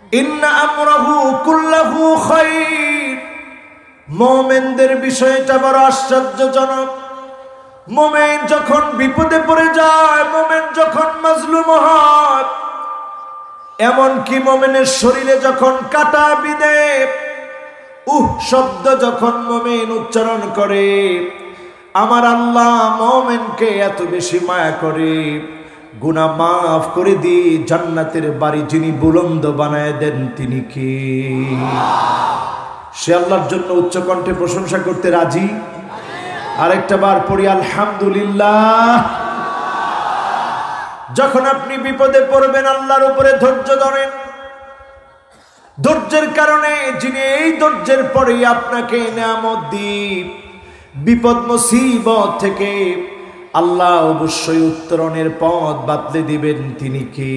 ইন্না আমরাহু কুল্লাহু খায়র। মুমিনদের বিষয়টা বড় আশ্চর্যজনক। মুমিন যখন বিপদে পড়ে যায়, মুমিন যখন মাজলুম হয়, এমন কি মুমিনের শরীরে যখন কাটা বিঁধে শব্দ যখন মুমিন উচ্চারণ করে, আমার আল্লাহ মুমিনকে এত বেশি মায়া করে, গুনাহ মাফ করে দিয়ে জান্নাতের বাড়ি যিনি বুলন্দ বানায় দেন তিনি কে? সে আল্লাহর জন্য উচ্চ কণ্ঠে প্রশংসা করতে রাজি। আরেকটা বার পড়ি আলহামদুলিল্লাহ। যখন আপনি বিপদে পড়বেন আল্লাহর উপরে ধৈর্য ধরেন। ধৈর্যের কারণে যিনি এই ধৈর্যের পরে আপনাকে নিয়ামত দিয়ে বিপদ মুসিবত থেকে আল্লাহ অবশ্যই উত্তরণের পথ বাতলে দিবেন তিনি কে?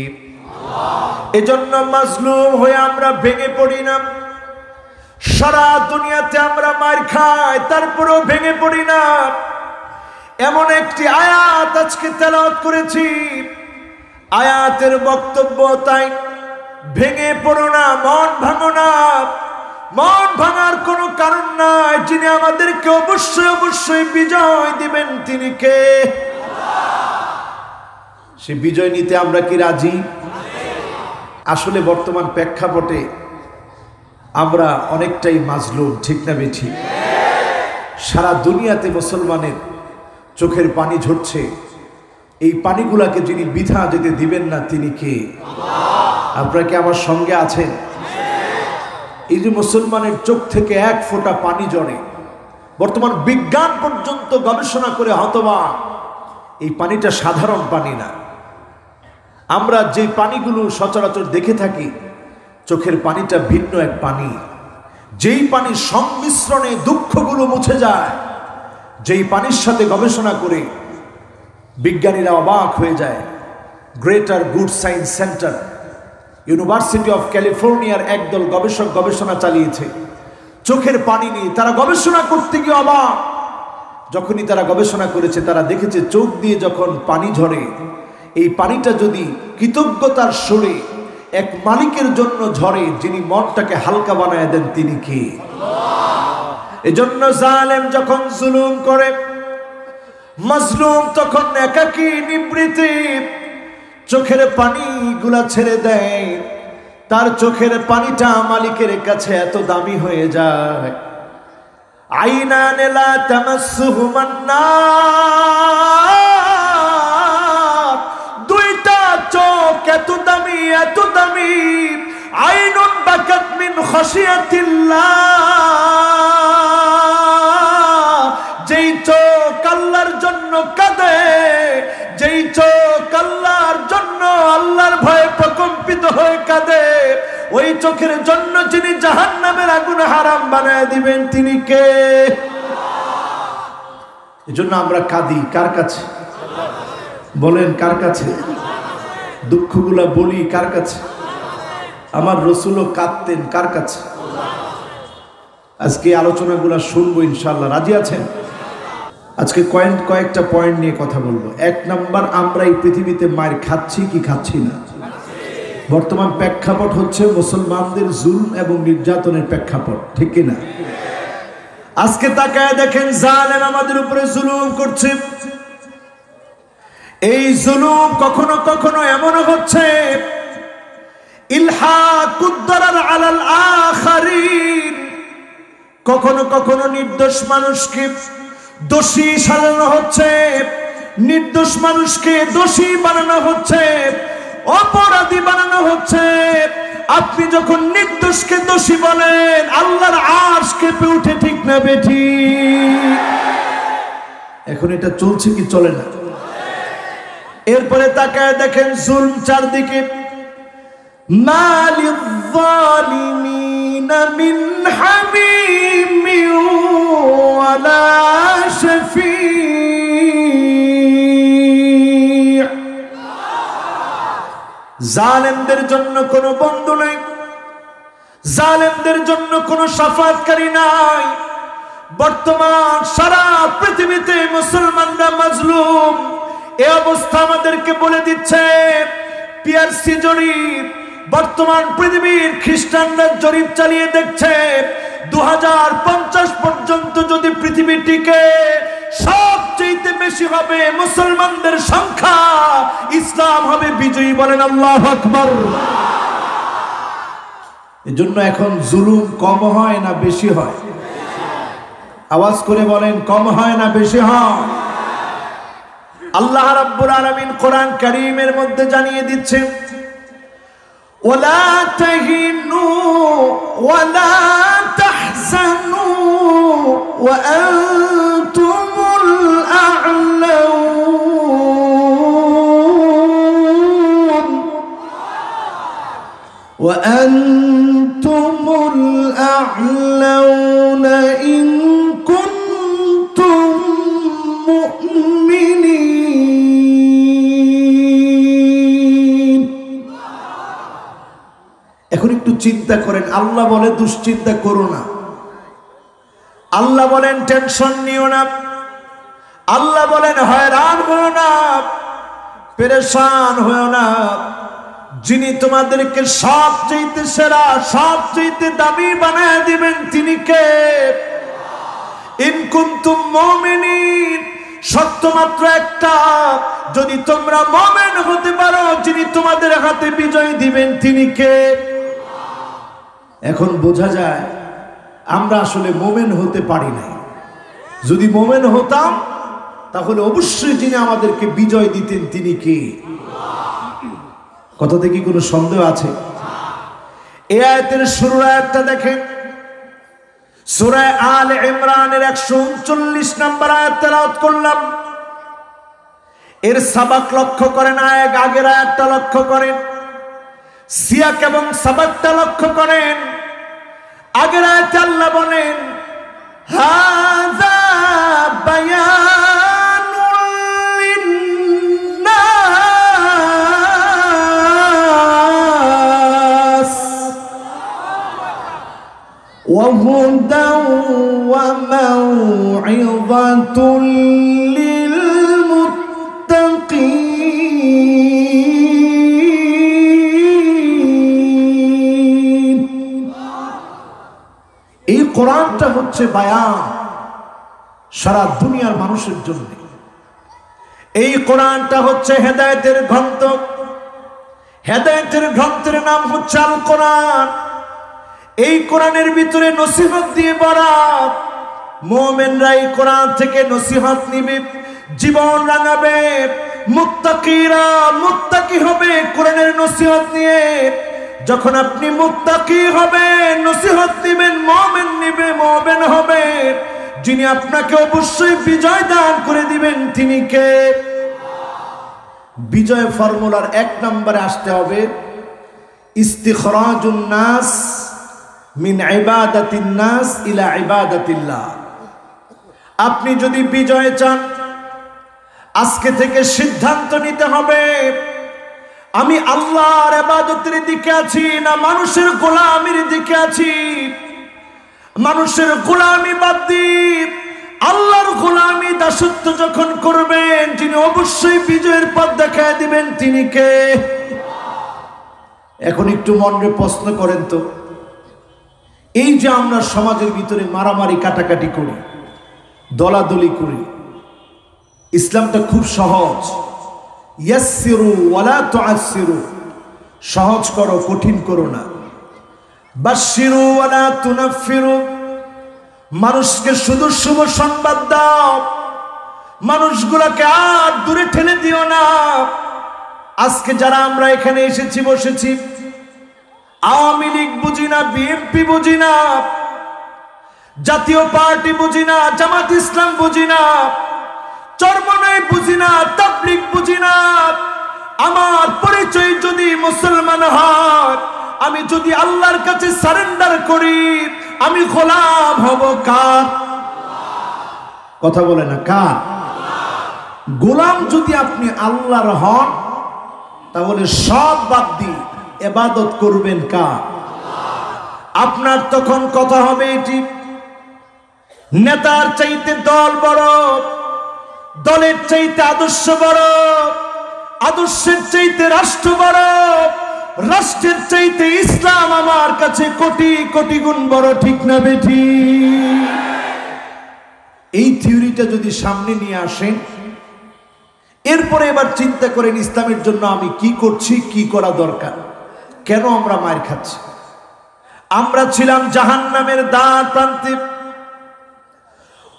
এজন্য মাজলুম হয়ে আমরা ভেঙে পড়ি না। সারা দুনিয়াতে আমরা মার খাই, তারপরেও ভেঙে পড়ি না। এমন একটি আয়াত আজকে তেলাওয়াত করেছি, আয়াতের বক্তব্য তাই, ভেঙে পড়ো না, মন ভাঙো না। মন ভাঙার কোনো কারণ নাই। যিনি আমাদেরকে অবশ্যই অবশ্যই বিজয় দিবেন তিনি কে? সে বিজয় নিতে আমরা কি রাজি? আসলে বর্তমান প্রেক্ষাপটে আমরা অনেকটাই মাজলুম, ঠিক না বেঠি? সারা দুনিয়াতে মুসলমানের চোখের পানি ঝরছে। এই পানিগুলাকে যিনি বৃথা যেতে দিবেন না তিনি কে? আপনারা কি আমার সঙ্গে আছেন? এই যে মুসলমানের চোখ থেকে এক ফোঁটা পানি ঝরে, বর্তমান বিজ্ঞান পর্যন্ত গবেষণা করে হতবাক, এই পানিটা সাধারণ পানি না। আমরা যে পানিগুলো সচরাচর দেখে থাকি, চোখের পানিটা ভিন্ন এক পানি। যেই পানির সংমিশ্রণে দুঃখগুলো মুছে যায়, যেই পানির সাথে গবেষণা করে বিজ্ঞানীরা অবাক হয়ে যায়। Greater good science centre, university of ক্যালিফোর্নিয়ার একদল গবেষক গবেষণা চালিয়েছে চোখের পানি নিয়ে। তারা গবেষণা করতে গিয়ে অবাক। যখনই তারা গবেষণা করেছে, তারা দেখেছে চোখ দিয়ে যখন পানি ঝরে, এই পানিটা যদি কৃতজ্ঞতার সুরে এক মালিকের জন্য ঝরে, যিনি মনটাকে হালকা বানায় দেন তিনি কে? এজন্য জালেম যখন জুলুম করে, মাজলুম তখন একাকী নিবৃত্তি চোখের পানিগুলা ছেড়ে দেয়। তার চোখের পানিটা মালিকের কাছে এত দামি হয়ে যায়। আইনান লা তামাসসুহুমান নার, দুইটা চোখ এত দামি, এত দামি। আইনুন বাকাত মিন খাশিয়াতিল্লাহ, যেই চোখ আল্লাহর জন্য কাঁদে, যেই চোখ আল্লাহর জন্য আল্লাহর ভয়ে প্রকম্পিত হয়ে কাঁদে, ওই চোখের জন্য যিনি জাহান্নামের আগুন হারাম বানায় দিবেন তিনি কে? এজন্য আমরা কাঁদি কার কাছে? বলেন কার কাছে? দুঃখগুলা বলি কার কাছে? আমার রাসূলও কাঁদতেন কার কাছে? আজকে আলোচনাগুলো শুনবো ইনশাআল্লাহ। রাজি আছেন? আজকে কয়েকটা পয়েন্ট নিয়ে কথা বলবো। এক নাম্বার, আমরা এই পৃথিবীতে মার খাচ্ছি কি খাচ্ছি না? বর্তমান প্রেক্ষাপট হচ্ছে মুসলমানদের জুলম এবং নির্যাতনের প্রেক্ষাপট, ঠিক কিনা? আজকে তাকায় দেখেন, জালেম আমাদের উপরে জুলুম করছে। এই জুলুম কখনো কখনো এমন হচ্ছে ইলহাকুদ দারার আলাল আখারিন, কখনো কখনো নির্দোষ মানুষকে দোষী সাজানো হচ্ছে, নির্দোষ মানুষকে দোষী বানানো হচ্ছে, অপরাধী বানানো হচ্ছে। আপনি যখন নির্দোষকে দোষী বলেন, আল্লাহর আরশ কেঁপে উঠে, ঠিক না বেঠি? এখন এটা চলছে কি চলে না? এরপরে তাকায় দেখেন জুলম চারদিকে। মালিয যালিমিনা মিন হামিমিন ওয়ালা শাফি', জালেমদের জন্য কোনো বন্ধু নাই, জালেমদের জন্য কোনো শাফাআতকারী নাই। বর্তমান সারা পৃথিবীতে মুসলমানরা মাজলুম। এই অবস্থা আমাদেরকে বলে দিচ্ছে, পিয়ারসি জরিপ বর্তমান পৃথিবীর খ্রিস্টানরা জরিপ চালিয়ে দেখছে 2050 পর্যন্ত যদি পৃথিবী টিকে সবচেয়ে বেশি হবে মুসলমানদের সংখ্যা, ইসলাম হবে বিজয়ী। বলেন আল্লাহু আকবার। এজন্য এখন জুলুম কম হয় না বেশি হয়? আওয়াজ করে বলেন, কম হয় না বেশি হয়? আল্লাহ রাব্বুল আলামিন কোরআন কারীমের মধ্যে জানিয়ে দিচ্ছেন, ওয়ালা তাহিনু ওয়ালা তাহজানু ওয়া আনতুমুল আ'লাউন ওয়া আনতুমুল আ'লাউন ইন কুনতুম মুমিনিন। এখন একটু চিন্তা করেন, আল্লাহ বলে দুশ্চিন্তা করো না, আল্লাহ বলেন টেনশন নিও না, আল্লাহ বলেন হয়রান হও না, পেরেশান হও না। যিনি তোমাদেরকে সবচেয়ে সেরা সবচেয়ে দামি বানায় দিবেন তিনি কে? ইন কুনতুম মুমিনিন, শর্ত মাত্র একটা, যদি তোমরা মুমিন হতে পারো যিনি তোমাদের হাতে বিজয় দিবেন তিনি কে? এখন বোঝা যায় আমরা আসলে মুমিন হতে পারি না। যদি মুমিন হতাম তাহলে অবশ্যই যিনি আমাদেরকে বিজয় দিতেন তিনি কে? কথাতে কি কোনো সন্দেহ আছে? এই আয়াতের শুরুর আয়াতটা দেখেন, সূরা আলে ইমরানের 139 নম্বর আয়াত তেলাওয়াত করলাম। এর সাবাক লক্ষ্য করেন, আগের আয়াতটা লক্ষ্য করেন, সিয়াক এবং সাবাকটা লক্ষ্য করেন। আগের আয়াতে আল্লাহ বলেন হাযা বায়ানুল লিন্নাস ওয়া হুদাও ওয়া মাউইযাতুল লিল মুত্তাকিন। এই কোরআনটা হচ্ছে বায়ান সারা দুনিয়ার মানুষের জন্য। এই কোরআনটা হচ্ছে হেদায়েতের গ্রন্থ। হেদায়েতের গ্রন্থের নাম হচ্ছে আল কোরআন। এই কোরআনের ভিতরে নসিহত দিয়ে ভরা। মুমিনরা এই কোরআন থেকে নসিহত নিবে, জীবন রাঙাবে। মুত্তাকিরা মুত্তাকি হবে কোরআনের নসিহত নিয়ে। যখন আপনি মুত্তাকি হবেন, নসিহত নিবেন, মুমিন নিবে, মুমিন হবে, যিনি আপনাকে অবশ্যই বিজয় দান করে দিবেন তিনি কে? বিজয় ফর্মুলার 1 নম্বরে আসতে হবে ইস্তিখরাজুন নাস মিন ইবাদাতিন নাস ইলা ইবাদাতিল্লাহ। আপনি যদি বিজয় চান, আজকে থেকে সিদ্ধান্ত নিতে হবে আমি আল্লাহর ইবাদতের দিকে আছি না মানুষের গোলামির দিকে আছি। মানুষের গোলামি বাদ দিয়ে আল্লাহর গোলামি দাসত্ব যখন করবেন, যিনি অবশ্যই বিজয়ের পথ দেখায় দিবেন তিনি কে? এখন একটু মনে প্রশ্ন করেন তো, এই যে আমরা সমাজের ভিতরে মারামারি কাটাকাটি করি, দলাদলি করি, ইসলামটা খুব সহজ। ইয়াসসিরু ওয়ালা তুআসসিরু, সহজ করো কঠিন করো না। বাশশিরু ওয়ালা তুনাফফিরু, মানুষকে শুধু শুভ সংবাদ দাও, মানুষগুলোকে আর দূরে ঠেলে দিও না। আজকে যারা আমরা এখানে এসেছি বসেছি, আওয়ামী লীগ বুঝি না, বিএনপি বুঝি না, জাতীয় পার্টি বুঝি না, জামাত ইসলাম বুঝি না, চরমনাই বুঝি না, তাবলীগ বুঝি না। আমার পরিচয় যদি মুসলমান হয়, আমি যদি আল্লাহর কাছে সারেন্ডার করি, আমি গোলাম হব কার? কথা বলে না, কার? গোলাম যদি আপনি আল্লাহর হন, তাহলে সব বাদ দিয়ে ইবাদত করবেন কার? আপনার তখন কথা হবে এটি, নেতার চাইতে দল বড়, দলের চাইতে আদর্শ বড়, আদর্শের চাইতে রাষ্ট্র বড়, রাষ্ট্রের চাইতে ইসলাম আমার কাছে কোটি কোটি গুণ বড়, ঠিক না বেঠি? এই থিওরিটা যদি সামনে নিয়ে আসেন, এরপরে এবার চিন্তা করেন ইসলামের জন্য আমি কি করছি, কি করা দরকার, কেন আমরা মার খাচ্ছি। আমরা ছিলাম জাহান্নামের দ্বার প্রান্তে।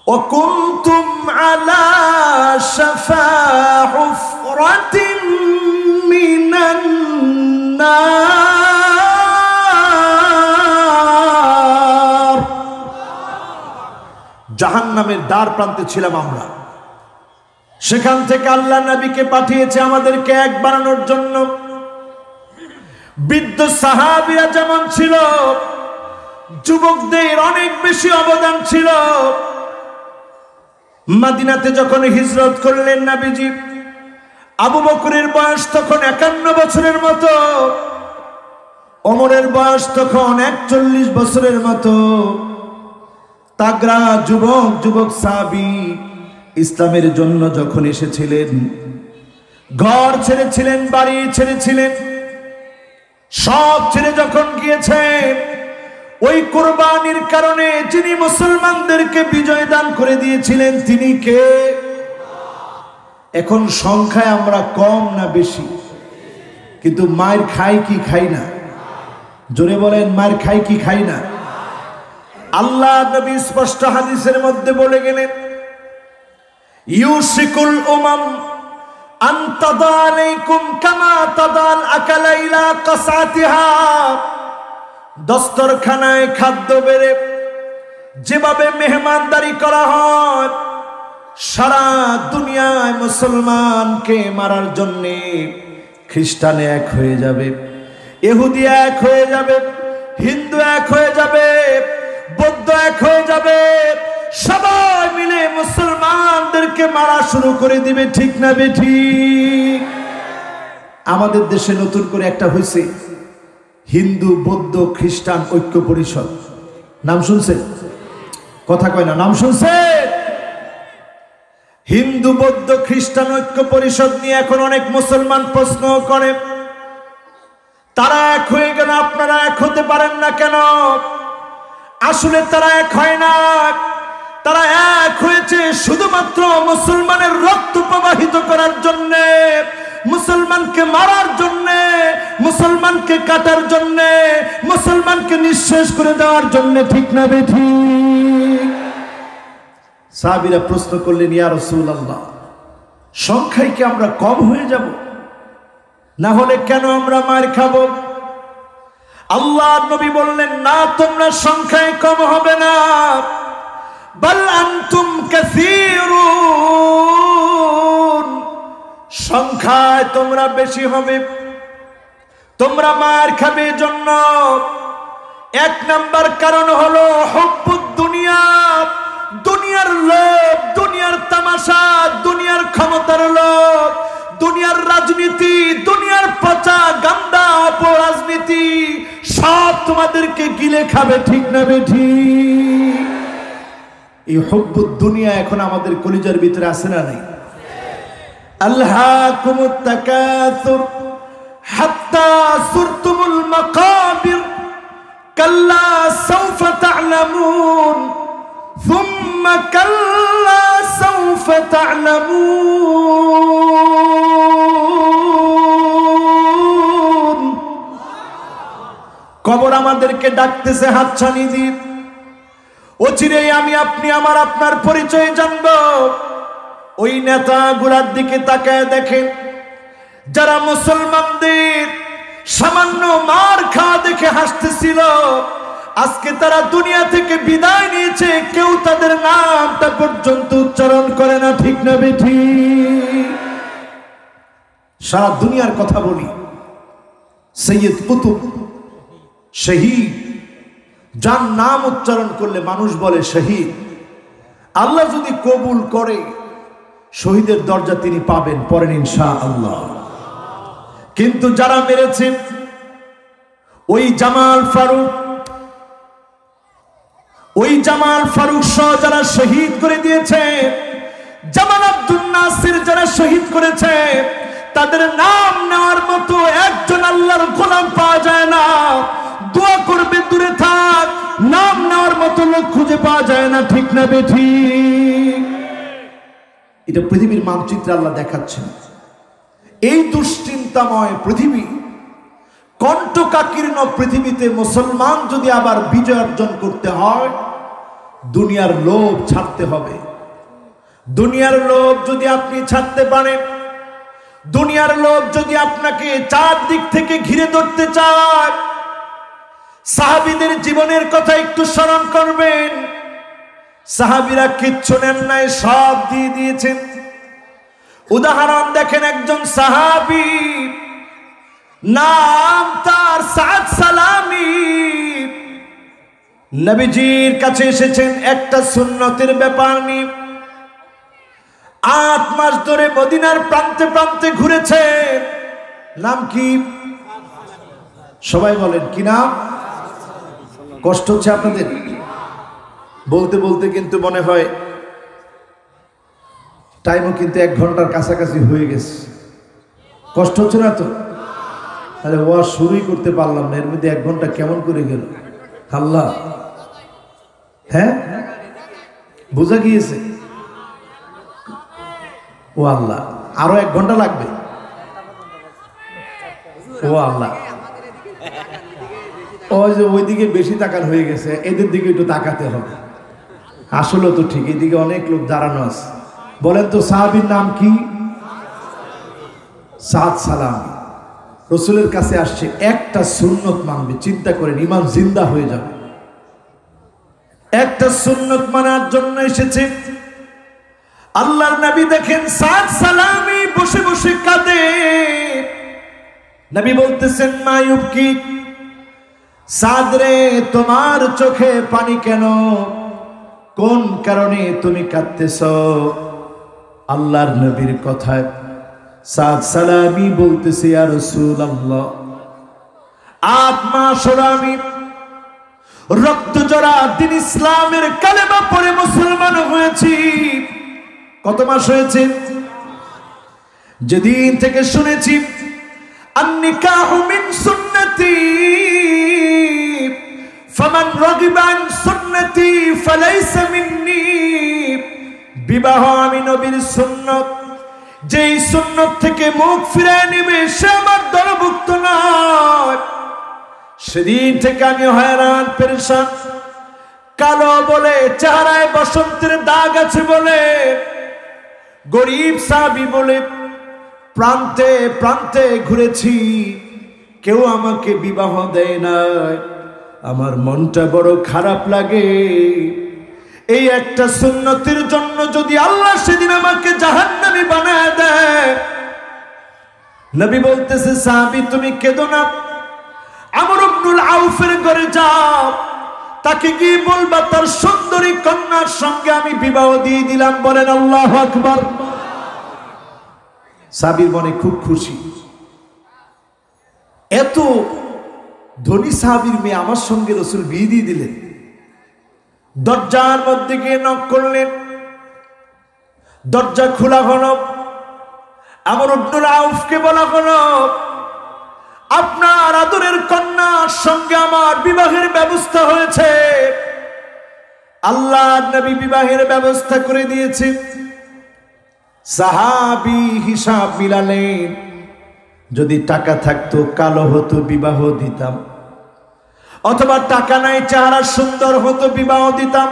وكنتم على شفا حفرة من النار। জাহান্নামের দ্বার প্রান্তে ছিলাম আমরা। সেখান থেকে আল্লাহ নবীকে পাঠিয়েছে আমাদেরকে এক বানানোর জন্য। বৃদ্ধ সাহাবীরা যেমন ছিল, যুবকদের অনেক বেশি অবদান ছিল। মদিনাতে যখন হিজরত করলেন নবীজি, আবু বকরের বয়স তখন 51 বছরের মতো, ওমরের বয়স তখন 41 বছরের মতো। তাগড়া যুবক যুবক সাহাবী ইসলামের জন্য যখন এসেছিলেন, ঘর ছেড়েছিলেন, বাড়ি ছেড়েছিলেন, সব ছেড়ে যখন গিয়েছেন, ওই কুরবানির কারণে যিনি মুসলমানদেরকে বিজয় দান করে দিয়েছিলেন তিনি কে? এখন সংখ্যায় আমরা কম না বেশি? কিন্তু মায়ের খাই কি খাই না? জোরে বলেন, মায়ের খাই কি খাই না? আল্লাহ নবী স্পষ্ট হাদিসের মধ্যে বলে গেলেন, ইউসিকুল উমাম আন তাদা আলাইকুম কামা তাদাল আকালা ইলা কাসাতিহা। দস্তরখানায় খাদ্য বেড়ে যেভাবে মেহমানদারি করা হয়, সারা দুনিয়ায় মুসলমানকে মারার জন্য খ্রিস্টান এক হয়ে যাবে, ইহুদি এক হয়ে যাবে, হিন্দু এক হয়ে যাবে, বৌদ্ধ এক হয়ে যাবে, সবাই মিলে মুসলমানদেরকে মারা শুরু করে দিবে, ঠিক না বেঠিক? আমাদের দেশে নতুন করে একটা হয়েছে, হিন্দু বৌদ্ধ খ্রিস্টান ঐক্য পরিষদ। নাম শুনছেন? কথা কয় না, নাম শুনছেন? হিন্দু বৌদ্ধ খ্রিস্টান ঐক্য পরিষদ নিয়ে এখন অনেক মুসলমান প্রশ্ন করে, তারা এক হয়ে গেল, আপনারা এক হতে পারেন না কেন? আসলে তারা এক হয় না, তারা এক হয়েছে শুধুমাত্র মুসলমানের রক্ত প্রবাহিত করার জন্য, মুসলমানকে মারার জন্য, মুসলমানকে কাটার জন্য, মুসলমানকে নিঃশেষ করে দেওয়ার জন্য, ঠিক না বেঠিক? সাহাবীরা প্রশ্ন করলেন, ইয়া রাসূলুল্লাহ, সংখ্যায় কি আমরা কম হয়ে যাব? না হলে কেন আমরা মার খাবো? আল্লাহর নবী বললেন, না, তোমরা সংখ্যায় কম হবে না, বাল আনতুম কাসীরুন, সংখ্যায় তোমরা বেশি হবে। তোমরা মার খাবে জন্য এক নাম্বার কারণ হলো হুব্বুদ দুনিয়া, দুনিয়ার লোভ, দুনিয়ার তামাশা, দুনিয়ার ক্ষমতার লোভ, দুনিয়ার রাজনীতি, দুনিয়ার পচা গান্দা অপরাজনীতি সব তোমাদেরকে গিলে খাবে, ঠিক না বেঠিক? এই হুব্বুদ দুনিয়া এখন আমাদের কলিজার ভিতরে আছে না নাই? আলহাকুমুত তাকাসুর হাত্তা সুরতুমুল মাকাবির কাল্লা সাউফা তা'লামুন সুম্মা কাল্লা সাউফা তা'লামুন। কবর আমাদেরকে ডাকতেছে হাতছানি দিয়ে, অচিরেই আমি আপনি আমার আপনার পরিচয় জানবো। ওই নেতাগুলার দিকে তাকায় দেখেন, যারা মুসলমানদের সামান্য মার খাওয়া দেখে হাসতেছিল, আজকে তারা দুনিয়া থেকে বিদায় নিয়েছে, কেউ তাদের নামটা পর্যন্ত উচ্চারণ করে না, ঠিক না বেঠিক? সারা দুনিয়ার কথা বলি, সৈয়দ কুতুব শহীদ, যার নাম উচ্চারণ করলে মানুষ বলে শহীদ, আল্লাহ যদি কবুল করে শহীদের দরজা তিনি পাবেন, পড়েন ইনশাআল্লাহ। কিন্তু যারা মেরেছে, ওই জামাল ফারুক সহ যারা শহীদ করে দিয়েছে, জামাল আব্দুল নাসির যারা শহীদ করেছে, তাদের নাম নেওয়ার মতো একজন আল্লাহর গোলাম পাওয়া যায় না। দোয়া করবে দূরে থাক, নাম নেওয়ার মতো লোক খুঁজে পাওয়া যায় না, ঠিক না বেঠিক? এটা পৃথিবীর মানচিত্রে আল্লাহ দেখাচ্ছেন। এই দুশ্চিন্তাময় পৃথিবী, কণ্টকাকীর্ণ পৃথিবীতে মুসলমান যদি আবার বিজয় অর্জন করতে হয়, দুনিয়ার লোভ ছাড়তে হবে। দুনিয়ার লোভ যদি আপনি ছাড়তে পারেন, দুনিয়ার লোভ যদি আপনাকে চারদিক থেকে ঘিরে ধরতে চায়, সাহাবীদের জীবনের কথা একটু স্মরণ করবেন। সাহাবীরা কিচ্ছু নেন নাই, সব দিয়ে দিয়েছেন। উদাহরণ দেখেন, একজন সাহাবী, নাম তার সাদ সালামি, নবীজির কাছে এসেছেন একটা সুন্নতের ব্যাপার নিয়ে। 8 মাস ধরে মদিনার প্রান্তে প্রান্তে ঘুরেছে। নাম কি? সবাই বলেন কি নাম? কষ্ট হচ্ছে আপনাদের? বলতে বলতে কিন্তু মনে হয় টাইমও কিন্তু 1 ঘন্টার কাছাকাছি হয়ে গেছে। কষ্ট হচ্ছে না তো? তাহলে ওয়াজ শুরুই করতে পারলাম না, এর মধ্যে 1 ঘন্টা কেমন করে গেল আল্লাহ। হ্যাঁ, বোঝা গিয়েছে? ও আল্লাহ, আরো 1 ঘন্টা লাগবে? ও আল্লাহ, ওই যে ওইদিকে বেশি তাকান হয়ে গেছে, এদের দিকে একটু তাকাতে হবে। আসলে তো ঠিক, এদিকে অনেক লোক দাঁড়ানো আছে। বলেন তো সাহাবীর নাম কি? সাদ সালামি। রসুলের কাছে আসছে, একটা সুন্নত মানবে, চিন্তা করেন, ইমান জিন্দা হয়ে যাবে। একটা সুন্নত মানার জন্য এসেছে। আল্লাহর নবী দেখেন সাদ সালামি বসে বসে কাঁদে। নবী বলতেছেন, মা ইউবকি, সাদ রে, তোমার চোখে পানি কেন? কোন কারণে তুমি কাঁদতেছ? আল্লাহর নবীর কথায় সাদ সালামি বলতেছে, ইয়া রাসূলুল্লাহ, 8 মাস হলো আমি রক্ত জড়া দিন ইসলামের কালেমা পড়ে মুসলমান হয়েছি। কত মাস হয়েছে? যেদিন থেকে শুনেছি আন-নিকাহু মিন সুন্নতি ফামান রাগিবা আন সুন্নতি ফালাইসা মিন্নি, বিবাহ আমি নবীর সুন্নত, যেই সুন্নত থেকে মুখ ফিরিয়ে নেবে সে আমার দলভুক্ত নয়। সেদিন থেকে আমি হয়রান পেরেশান। কালো বলে, চেহারায় বসন্তের দাগ আছে বলে, গরিব সাহাবী বলে প্রান্তে প্রান্তে ঘুরেছি, কেউ আমাকে বিবাহ দেয় না। আমার মনটা বড় খারাপ লাগে। এই একটা সুন্নতের জন্য যদি আল্লাহ সেদিন আমাকে জাহান্নামী বানায় দেয়। নবী বলতেছে, সাহাবী তুমি কেঁদো না, আমর ইবনুল আউফের ঘরে যাও, তাকে গিয়ে বলবা তার সুন্দরী কন্যার সঙ্গে আমি বিবাহ দিয়ে দিলাম। বলেন আল্লাহু আকবার। সাহাবীর মনে খুব খুশি, এত ধনী সাহাবীর মেয়ে আমার সঙ্গে রাসূল বিয়ে দিয়ে দিলেন। দরজার মধ্যে গিয়ে নক করলেন, দরজা খোলা হলো। আমর ইবনুল আউফকে বলা হলো, আপনার আদরের কন্যার সঙ্গে আমার বিবাহের ব্যবস্থা হয়েছে। আল্লাহর নবী বিবাহের ব্যবস্থা করে দিয়েছে। সাহাবী হিসাব মিলালেন, যদি টাকা থাকতো কালো হতো বিবাহ দিতাম, অথবা টাকা নাই চেহারা সুন্দর হতো বিবাহ দিতাম।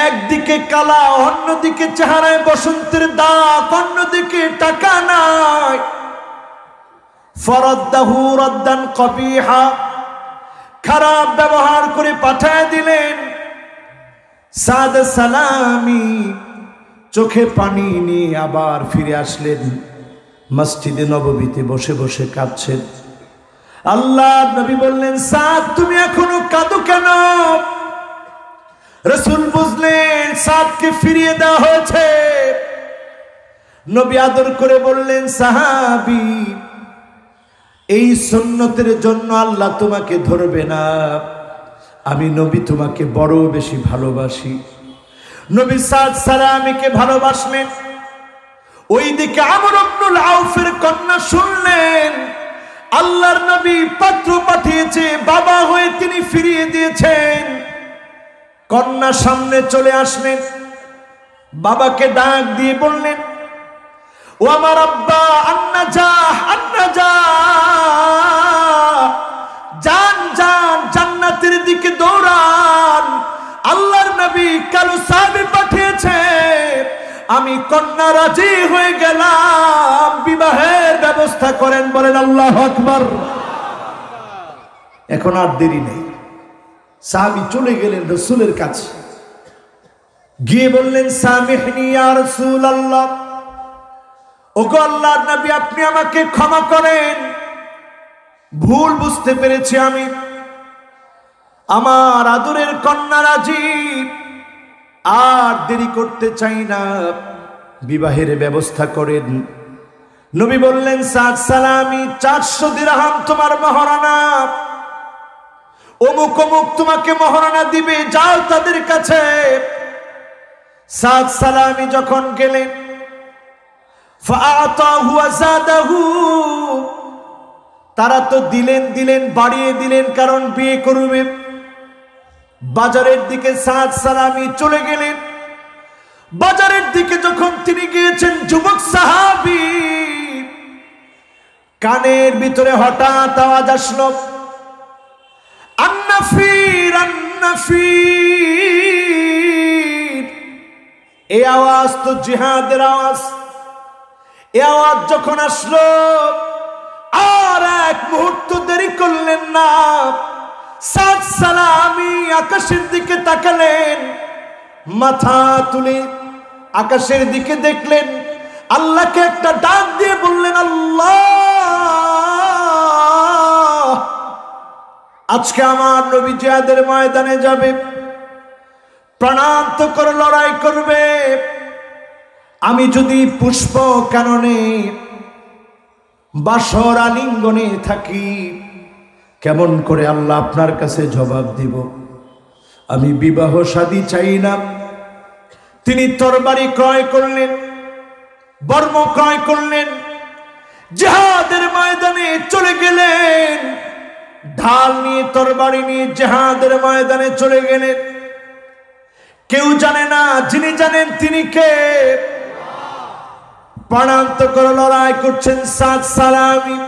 একদিকে কালা, অন্যদিকে চেহারায় বসন্তের দাগ, অন্যদিকে টাকা নাই। ফরদ্দাহু রদ্দান কবিহা, খারাপ ব্যবহার করে পাঠায় দিলেন। সাদ সালামি চোখে পানি নিয়ে আবার ফিরে আসলেন। মসজিদে নববীতে বসে বসে কাঁদছেন। আল্লাহ নবী বললেন, সাদ তুমি এখনো কাঁদো কেন? রাসূল বুঝলেন সাদকে ফিরিয়ে দেওয়া হয়েছে। নবী আদর করে বললেন, সাহাবী, এই সুন্নতের জন্য আল্লাহ তোমাকে ধরবে না। আমি নবী তোমাকে বড় বেশি ভালোবাসি। নবী সাদ সালামীকে ভালোবাসলেন। ওইদিকে আমর ইবনুল আউফের কন্যা শুনলেন আল্লাহর নবী পাত্র পাঠিয়েছে, বাবা হয়ে তিনি ফিরিয়ে দিয়েছেন। কন্যা সামনে চলে আসলেন, বাবাকে ডাক দিয়ে বললেন, ও আমার আব্বা, যান যান, জান্নাতের দিকে দৌড়ান। আল্লাহর নবী কালো সাহাবী পাঠিয়েছে, আমি কন্যা রাজি হয়ে গেলাম, বিবাহের ব্যবস্থা করেন। বলেন আল্লাহু আকবার। এখন আর দেরি নেই, সাহাবী চলে গেলেন রাসূলের কাছে, গিয়ে বললেন, সামিহনি ইয়া রাসূলুল্লাহ, ওগো আল্লাহর নবী, আপনি আমাকে ক্ষমা করেন, ভুল বুঝতে পেরেছি আমি। আমার আদরের কন্যা রাজি, আর দেরি করতে চাই না, বিবাহের ব্যবস্থা করেন। নবী বললেন, সাদ সালামি 400 দিরহাম তোমার মহারানা, অমুক অমুক তোমাকে মহারানা দিবে, যাও তাদের কাছে। সাদ সালামি যখন গেলেন, ফাআতাহু ওয়া যাদাহু, তারা তো দিলেন বাড়িয়ে দিলেন, কারণ বিয়ে করবে। বাজারের দিকে সাদ সালামি চলে গেলেন। বাজারের দিকে যখন তিনি গিয়েছেন, যুবক সাহাবী কানের ভিতরে হঠাৎ আওয়াজ আসলো, আন্নাফির আন্নাফির। এই আওয়াজ তো জিহাদের আওয়াজ। এই আওয়াজ যখন আসলো, আর এক মুহূর্ত দেরি করলেন না, সাদ সালামি আকাশের দিকে তাকালেন, মাথা তুলে আকাশের দিকে দেখলেন, আল্লাহকে একটা ডাক দিয়ে বললেন, আল্লাহ, আজকে আমার নবী জিহাদের ময়দানে যাবে, প্রাণান্তকর লড়াই করবে। আমি যদি পুষ্প কাননে বাসর আলিঙ্গনে থাকি, কেমন করে আল্লাহ আপনার কাছে জবাব দিব? আমি বিবাহ শাদী চাই না। তিনি তরবারি ক্রয় করলেন, বর্ম ক্রয় করলেন, জিহাদের ময়দানে চলে গেলেন, ঢাল নিয়ে তরবারি নিয়ে জিহাদের ময়দানে চলে গেলেন। কেউ জানে না, যিনি জানেন তিনি কে। প্রাণান্তকর লড়াই করছেন সাদ সালামি।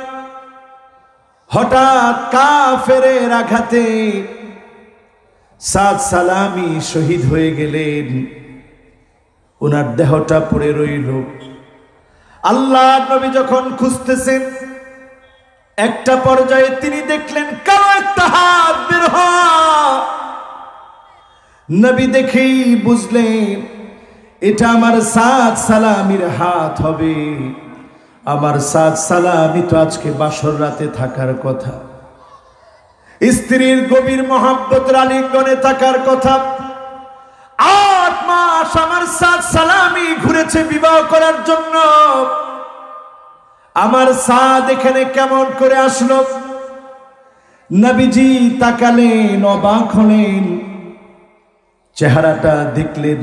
হঠাৎ কাফেরের আঘাতে সাদ সালামি শহীদ হয়ে গেলেন, ওনার দেহটা পড়ে রইল। আল্লাহর নবী যখন খুঁজতেছেন, একটা পর্যায়ে তিনি দেখলেন কালো একটা হাত বের হয়। নবী দেখেই বুঝলেন এটা আমার সাদ সালামির হাত হবে। আমার সাদ সালামি তো আজকে বাসর রাতে থাকার কথা, স্ত্রীর গভীর মহব্বতের আলিঙ্গনে থাকার কথা। 8 মাস আমার সাদ সালামি ঘুরেছে বিবাহ করার জন্য। আমার সাদ এখানে কেমন করে আসলো? নবীজি তাকালেন, অবাক হলেন, চেহারাটা দেখলেন,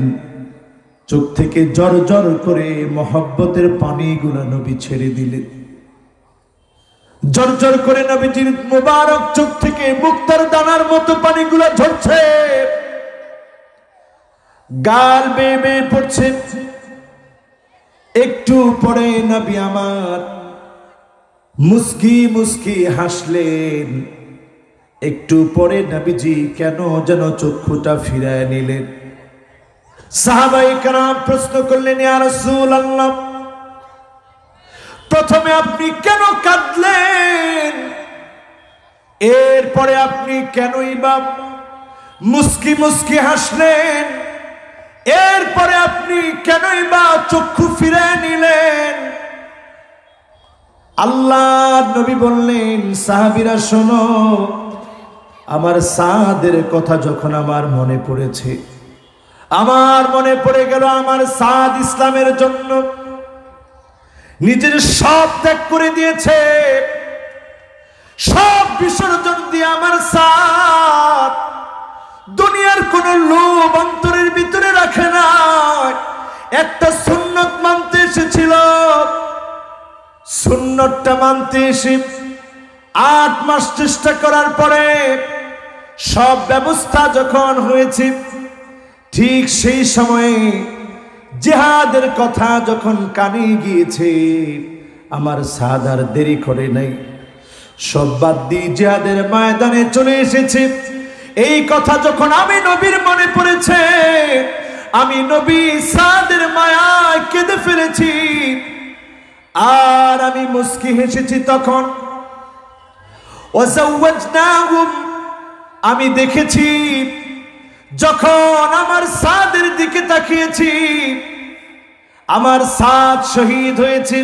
চোখ থেকে জর জর করে মহব্বতের পানিগুলো নবী ছেড়ে দিলেন। জর জর করে নবীজির মুবারক চোখ থেকে মুক্তার দানার মতো পানিগুলো ঝরছে, গাল বেয়ে বেয়ে পড়ছে। একটু পরে নবী আমার মুস্কি মুস্কি হাসলেন। একটু পরে নবীজি কেন যেন চক্ষুটা ফিরায় নিলেন। সাহাবায়ে কেরাম প্রশ্ন করলেন, ইয়া রাসূলুল্লাহ, প্রথমে আপনি কেন কাঁদলেন? এরপরে আপনি কেনই বা মুস্কি মুস্কি হাসলেন? এরপরে আপনি কেনই বা চক্ষু ফিরায় নিলেন? আল্লাহর নবী বললেন, সাহাবীরা শোনো, আমার সাদের কথা যখন আমার মনে পড়েছে, আমার মনে পড়ে গেল আমার সাদ ইসলামের জন্য নিজের সব ত্যাগ করে দিয়েছে, সব বিসর্জন দিয়ে আমার সাদ দুনিয়ার কোন লোভ অন্তরের ভিতরে রাখে না। একটা সুন্নত মানতে এসেছিল, সুন্নতটা মানতে এসে 8 মাস চেষ্টা করার পরে সব ব্যবস্থা যখন হয়েছে, ঠিক সেই সময়ে জিহাদের কথা যখন কানে গিয়েছে, আমার সাদ আর দেরি করে নাই, সব বাদ দিয়ে জিহাদের ময়দানে চলে এসেছে। এই কথা যখন আমি নবীর মনে পড়েছে, আমি নবী সাদের মায়ায় কেঁদে ফেলেছি আর আমি মুস্কি হেসেছি। তখন ওয়াজাওয়াজনাহুম, আমি দেখেছি যখন আমার সাদের দিকে তাকিয়েছি, আমার সাদ শহীদ হয়েছে।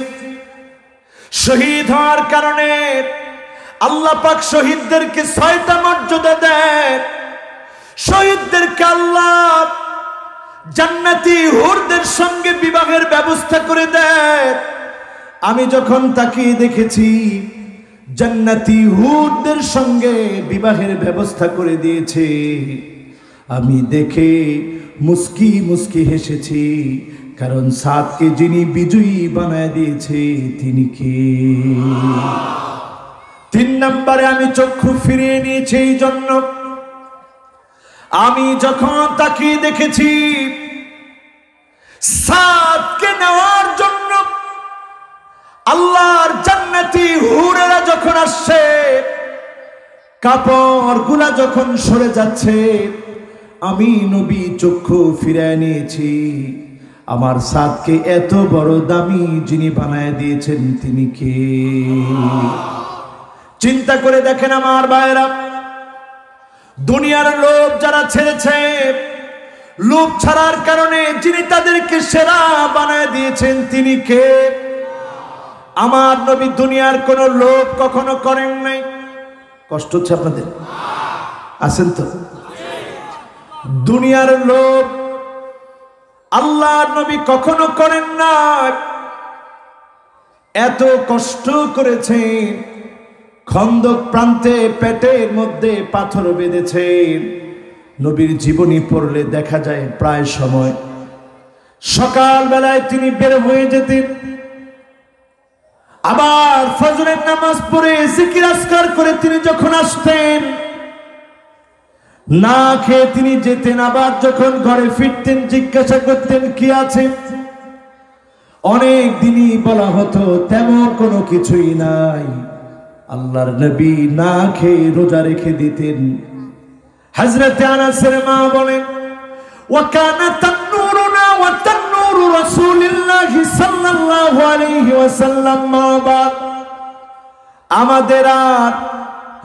শহীদ হওয়ার কারণে আল্লাহ পাক শহীদদেরকে 6টা মর্যাদা দেয়। শহীদদেরকে আল্লাহ জান্নাতি হুরদের সঙ্গে বিবাহের ব্যবস্থা করে দেয়। আমি যখন তাকিয়ে দেখেছি জান্নাতি হুরদের সঙ্গে বিবাহের ব্যবস্থা করে দিয়েছে, আমি দেখে মুস্কি মুস্কি হেসেছি, কারণ সাদকে যিনি বিজয়ী বানায় দিয়েছে তিনি কে? 3 নম্বরে আমি চক্ষু ফিরিয়ে নিয়েছি। এই জন্য আমি যখন তাকিয়ে দেখেছি সাদকে নেওয়ার জন্য আল্লাহর জান্নাতি হুরেরা যখন আসছে, কাপড় গুলা যখন সরে যাচ্ছে, আমি নবী চক্ষু ফিরিয়ে নিয়েছি। আমার সাদকে এত বড় দামি যিনি বানায় দিয়েছেন তিনি কে? চিন্তা করে দেখেন আমার ভাইরা, দুনিয়ার লোভ যারা ছেড়েছে, লোভ ছাড়ার কারণে যিনি তাদেরকে সেরা বানায় দিয়েছেন তিনি কে? আমার নবী দুনিয়ার কোন লোভ কখনো করেন নাই। কষ্ট হচ্ছে আপনাদের? আছেন তো? দুনিয়ার লোভ আল্লাহর নবী কখনো করেন না। এত কষ্ট করেছেন, খন্দক প্রান্তে পেটের মধ্যে পাথর বেঁধেছেন। নবীর জীবনী পড়লে দেখা যায় প্রায় সময় সকাল বেলায় তিনি বের হয়ে যেতেন, আবার ফজরের নামাজ পড়ে জিকির আজকার করে তিনি যখন আসতেন, না খেয়ে তিনি যেতেন। আবার যখন ঘরে ফিরতেন জিজ্ঞাসা করতেন কি আছে। অনেক দিনই বলা হতো তেমন কোনো কিছুই নাই। আল্লাহর নবী না খেয়ে রোজা রেখে দিতেন। হযরতে আনাসের মা বলেন, ওয়া কানা তান্নুরুনা ওয়া তান্নুরু রাসূলিল্লাহি সাল্লাল্লাহু আলাইহি ওয়াসাল্লাম মা বাদ। আমাদের আর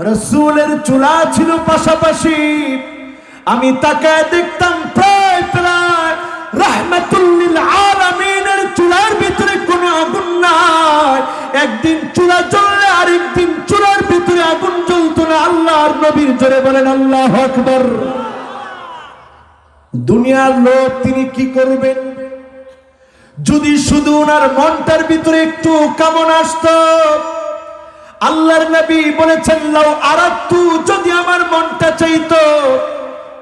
রাসূলের চুলা ছিল পাশাপাশি। আমি তাকায় দেখতাম প্রায় প্রায় রাহমাতুল লিল আলামিনের চুলার ভিতরে কোনো আগুন নাই। একদিন চুলা জ্বললে আরেকদিন চুলার ভিতরে আগুন জ্বলতো না। আল্লাহর নবীর জোরে বলেন আল্লাহু আকবার। দুনিয়ার লোক তিনি কি করবেন? যদি শুধু ওনার মনটার ভিতরে একটু কামনা আসতো, আল্লাহর নবী বলেছেন লাউ আরাদতু, যদি আমার মনটা চাইতো,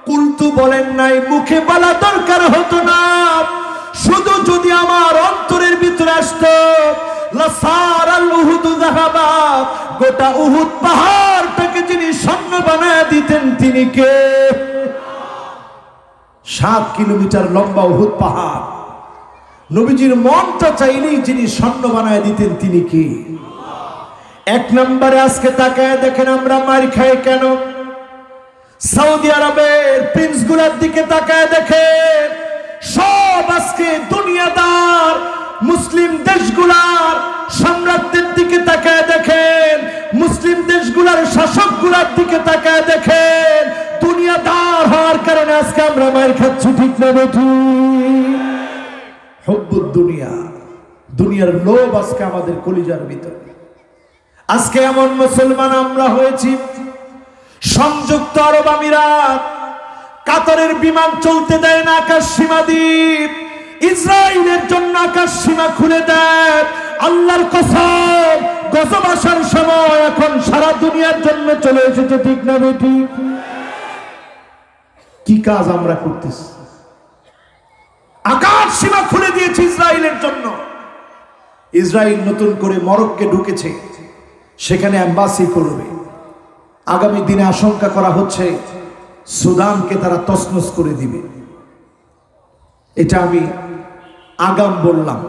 কুলতু বলেন নাই, মুখে বলা দরকার হতো না, শুধু যদি আমার অন্তরের ভিতরে আসতো, লাসারাল উহুদ যাহাবা, গোটা উহুদ পাহাড়টাকে যিনি স্বর্ণ বানায় দিতেন তিনি কে? 7 কিলোমিটার লম্বা উহুদ পাহাড়, নবীজির মনটা চাইলেই যিনি স্বর্ণ বানায় দিতেন তিনি কে? 1 নম্বরে আজকে তাকায় দেখেন আমরা মার খাই কেন? সৌদি আরবের প্রিন্স গুলার দিকে তাকায় দেখেন, সব আজকে দুনিয়াদার মুসলিম দেশগুলার সম্রাটদের দিকে তাকায় দেখেন, মুসলিম দেশগুলার শাসকগুলার দিকে তাকায় দেখেন, দুনিয়াদার হওয়ার কারণে আজকে আমরা মার খাচ্ছি, ঠিক না বেঠিক? হুব্বুদ দুনিয়া, দুনিয়ার লোভ আজকে আমাদের কলিজার ভিতরে। আজকে এমন মুসলমান আমরা হয়েছি, সংযুক্ত আরব আমিরাত কাতারের বিমান চলতে দেয় না আকাশ সীমা দ্বীপ, ইসরায়েলের জন্য আকাশ সীমা খুলে দেয়। আল্লাহর কসম, গজব আসার সময় এখন সারা দুনিয়ার জন্য চলে এসেছে, ঠিক না বেঠিক? কি কাজ আমরা করতেছি? আকাশ সীমা খুলে দিয়েছে ইসরায়েলের জন্য। ইসরায়েল নতুন করে মরক্কোে ঢুকেছে, সেখানে এম্বাসি করবে। আগামী দিনে আশঙ্কা করা হচ্ছে সুদানকে তারা তছনছ করে দিবে। এটা আমি আগাম বললাম,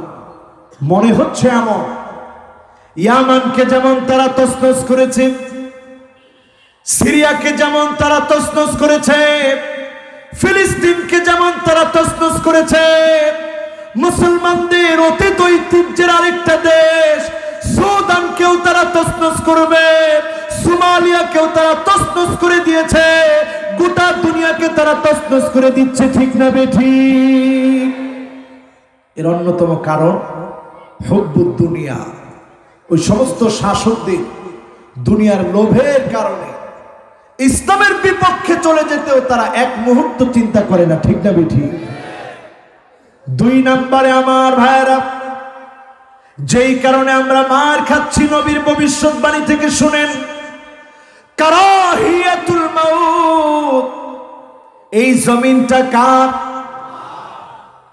মনে হচ্ছে এমন। ইয়ামানকে যেমন তারা তছনছ করেছে, সিরিয়াকে যেমন তারা তছনছ করেছে, ফিলিস্তিনকে যেমন তারা তছনছ করেছে, মুসলমানদের অতীত ঐতিহ্যের আরেকটা দেশ সুদানকেও তারা তছনছ করবে, সোমালিয়াকেও তারা তছনছ করে দিয়েছে, গোটা দুনিয়াকে তারা তছনছ করে দিচ্ছে। ঠিক না বেঠিক? এর অন্যতম কারণ হুব্বুদ দুনিয়া। ওই সমস্ত শাসকদের দুনিয়ার লোভের কারণে ইসলামের বিপক্ষে চলে যেতেও তারা এক মুহূর্ত চিন্তা করে না। ঠিক না বেঠিক? 2 নম্বরে আমার ভাইয়েরা, যেই কারণে আমরা মার খাচ্ছি নবীর ভবিষ্যৎবাণী থেকে শুনেন, কারাহিয়াতুল মাউত। এই জমিনটা কার?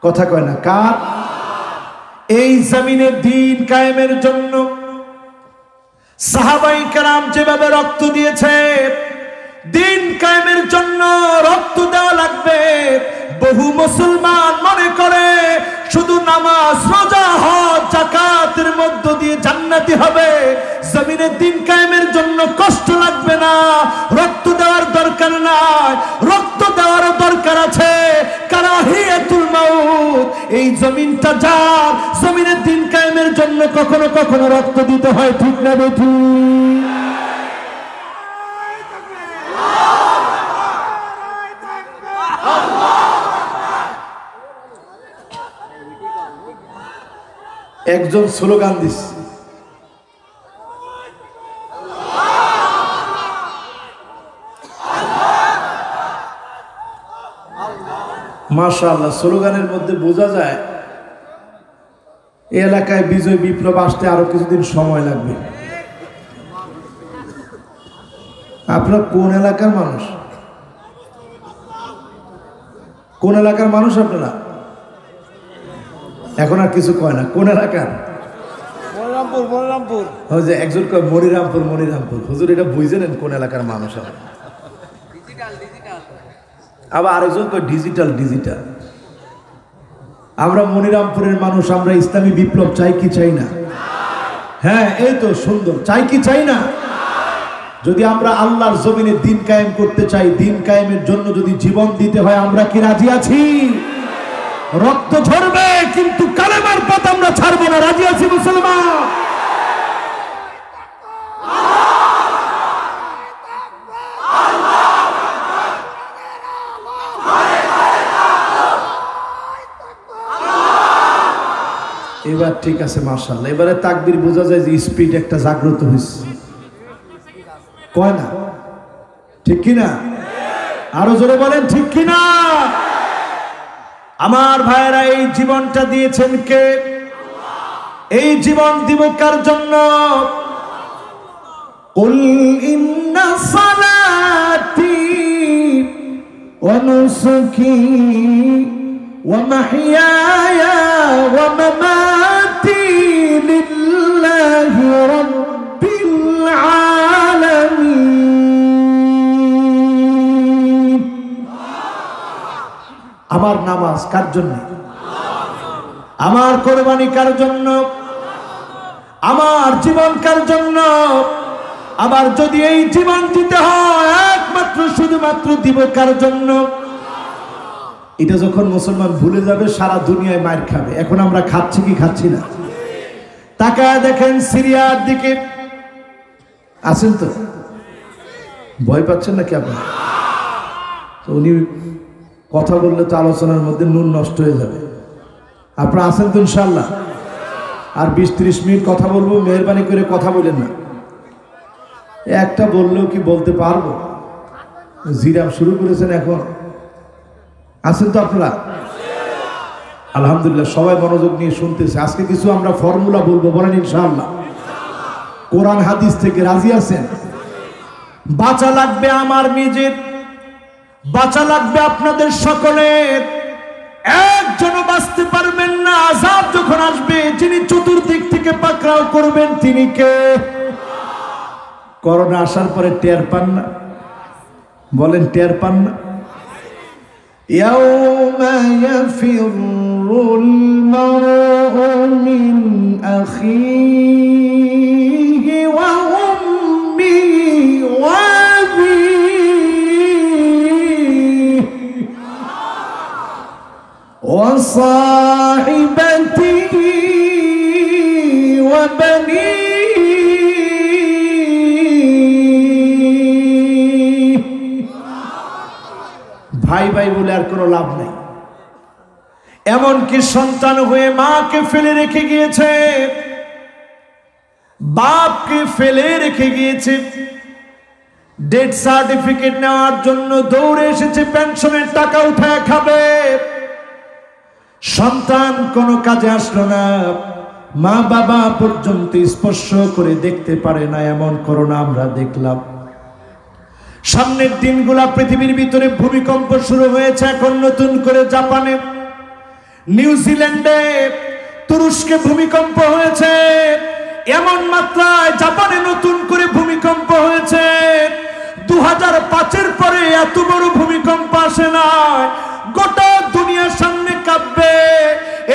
কথা কয় না, কার? এই জমিনে দ্বীন কায়েমের জন্য সাহাবায়ে কেরাম যেভাবে রক্ত দিয়েছে, দ্বীন কায়েমের জন্য রক্ত দেওয়া লাগবে। বহু মুসলমান মনে করে শুধু নামাজ, রোজা, হজ, যাকাতের মধ্য দিয়ে জান্নাতি হবে, জমিনে দ্বীন কায়েমের জন্য কষ্ট লাগবে না, রক্ত দেওয়ার দরকার নাই। রক্ত দেওয়ার দরকার আছে। কারাহিয়াতুল মাউত। এই জমিনটা যার, জমিনে দ্বীন কায়েমের জন্য কখনো কখনো রক্ত দিতে হয়। ঠিক না বেঠিক? একজন স্লোগান দিচ্ছে, মাশাআল্লাহ। স্লোগানের মধ্যে বোঝা যায় এই এলাকায় বিজয় বিপ্লব আসতে আরো কিছুদিন সময় লাগবে। আপনারা কোন এলাকার মানুষ? কোন এলাকার মানুষ আপনারা? এখন আর কিছু কয় না। কোন এলাকার? মনিরামপুর। মনিরামপুর। যে একজন কয় মনিরামপুর, মনিরামপুর। হুজুর এটা বুঝে নেন কোন এলাকার মানুষ। আবার আরেকজন কয় ডিজিটাল, ডিজিটাল। আমরা মনিরামপুরের মানুষ, আমরা ইসলামী বিপ্লব চাই কি চাই না? হ্যাঁ, এই তো সুন্দর। চাই কি চাই না? যদি আমরা আল্লাহর জমিনে দ্বীন কায়েম করতে চাই, দ্বীন কায়েমের জন্য যদি জীবন দিতে হয়, আমরা কি রাজি আছি? রক্ত ঝরবে কিন্তু কালেমার পথ আমরা ছাড়বো না। রাজি আছি মুসলমান? এবার ঠিক আছে, মাশাআল্লাহ। এবারে তাকবীর বোঝা যায় যে স্পিড একটা জাগ্রত হয়েছে, কয় না? ঠিক কিনা? আরো জোরে বলেন ঠিক কিনা? আমার ভাইয়েরা, এই জীবনটা দিয়েছেন কে? এই জীবন দিব কার জন্য? কুল ইন্না সালাতি ওয়া নুসুকি ওয়া মাহইয়ায়া ওয়া মামাতি লিল্লাহি রাব্বিল আলামিন। আমার নামাজ কার জন্য? আমার কোরবানি কার জন্য? আমার জীবন কার জন্য? আবার যদি এই জীবন দিতে হয়, একমাত্র শুধুমাত্র দিব কার জন্য? এটা যখন মুসলমান ভুলে যাবে, সারা দুনিয়ায় মার খাবে। এখন আমরা খাচ্ছি কি খাচ্ছি না? তাকায় দেখেন সিরিয়ার দিকে। আছেন তো? ভয় পাচ্ছেন নাকি আপনারা? তো উনি কথা বললে তো আলোচনার মধ্যে নুন নষ্ট হয়ে যাবে। আপনারা আছেন তো ইনশাআল্লাহ? আর 20-30 মিনিট কথা বলবো, মেহরবানি করে কথা বলেন না। একটা বললেও কি বলতে পারবো? জিরাম শুরু করেছেন এখন। আছেন তো আপনারা? আলহামদুলিল্লাহ, সবাই মনোযোগ নিয়ে শুনতেছে। আজকে কিছু আমরা ফর্মুলা বলবো, বলেন ইনশাআল্লাহ। কোরআন হাদিস থেকে রাজি আছেন? বাঁচা লাগবে আমার নিজের, বাঁচা লাগবে আপনাদের সকলের। একজনও বাঁচতে পারবেন না। আযাব যখন আসবে, যিনি চতুর্দিক থেকে পাকড়াও করবেন তিনি কে? করোনা আসার পরে টের পান না? বলেন টের পান না? ইয়াউমা ইয়াফিরুল মারউ মিন আখিহি ওয়া উম্মিহি ওয়া আবিহি ওয়া সাহিবাতিহি ওয়া বানিহি। ভাই ভাই বলে আর কোনো লাভ নেই। এমনকি সন্তান হয়ে মাকে ফেলে রেখে গিয়েছে, বাপকে ফেলে রেখে গিয়েছে, ডেথ সার্টিফিকেট নেওয়ার জন্য দৌড়ে এসেছে, পেনশনের টাকা উঠায় খাবে। সন্তান কোনো কাজে আসলো না, মা বাবা পর্যন্ত স্পর্শ করে দেখতে পারে না। এমন করোনা আমরা দেখলাম। সামনের দিনগুলা পৃথিবীর ভিতরে ভূমিকম্প শুরু হয়েছে এখন নতুন করে। জাপানে, নিউজিল্যান্ডে, তুরস্কে ভূমিকম্প হয়েছে। এমন মাত্রায় জাপানে নতুন করে ভূমিকম্প হয়েছে। 2005-এর পরে এত বড় ভূমিকম্প আসে না। গোটা দুনিয়ার সামনে কাঁপবে।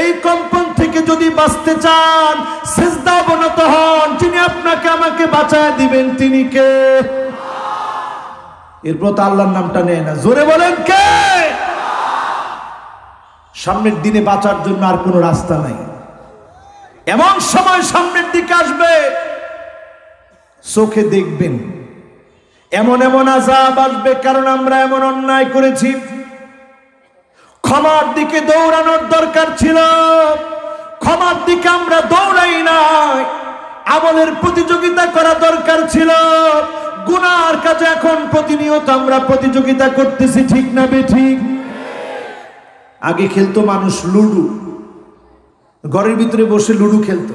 এই কম্পন থেকে যদি বাঁচতে চান, সিজদা অবনত হন। যিনি আপনাকে আমাকে বাঁচায় দিবেন তিনি কে? এরপর তো আল্লাহর নামটা নেয় না। জোরে বলেন কে? সামনের দিনে বাঁচার জন্য আর কোনো রাস্তা নাই। এমন সময় সামনের দিকে আসবে, চোখে দেখবেন এমন এমন আযাব আসবে, কারণ আমরা এমন অন্যায় করেছি। ক্ষমার দিকে দৌড়ানোর দরকার ছিল, ক্ষমার দিকে আমরা দৌড়াই নাই। আমলের প্রতিযোগিতা করা দরকার ছিল। গুনার কাজে এখন প্রতিনিয়ত আমরা প্রতিযোগিতা করতেছি, ঠিক না বেঠিক? আগে খেলতো মানুষ লুডু, ঘরের ভিতরে বসে লুডু খেলতো।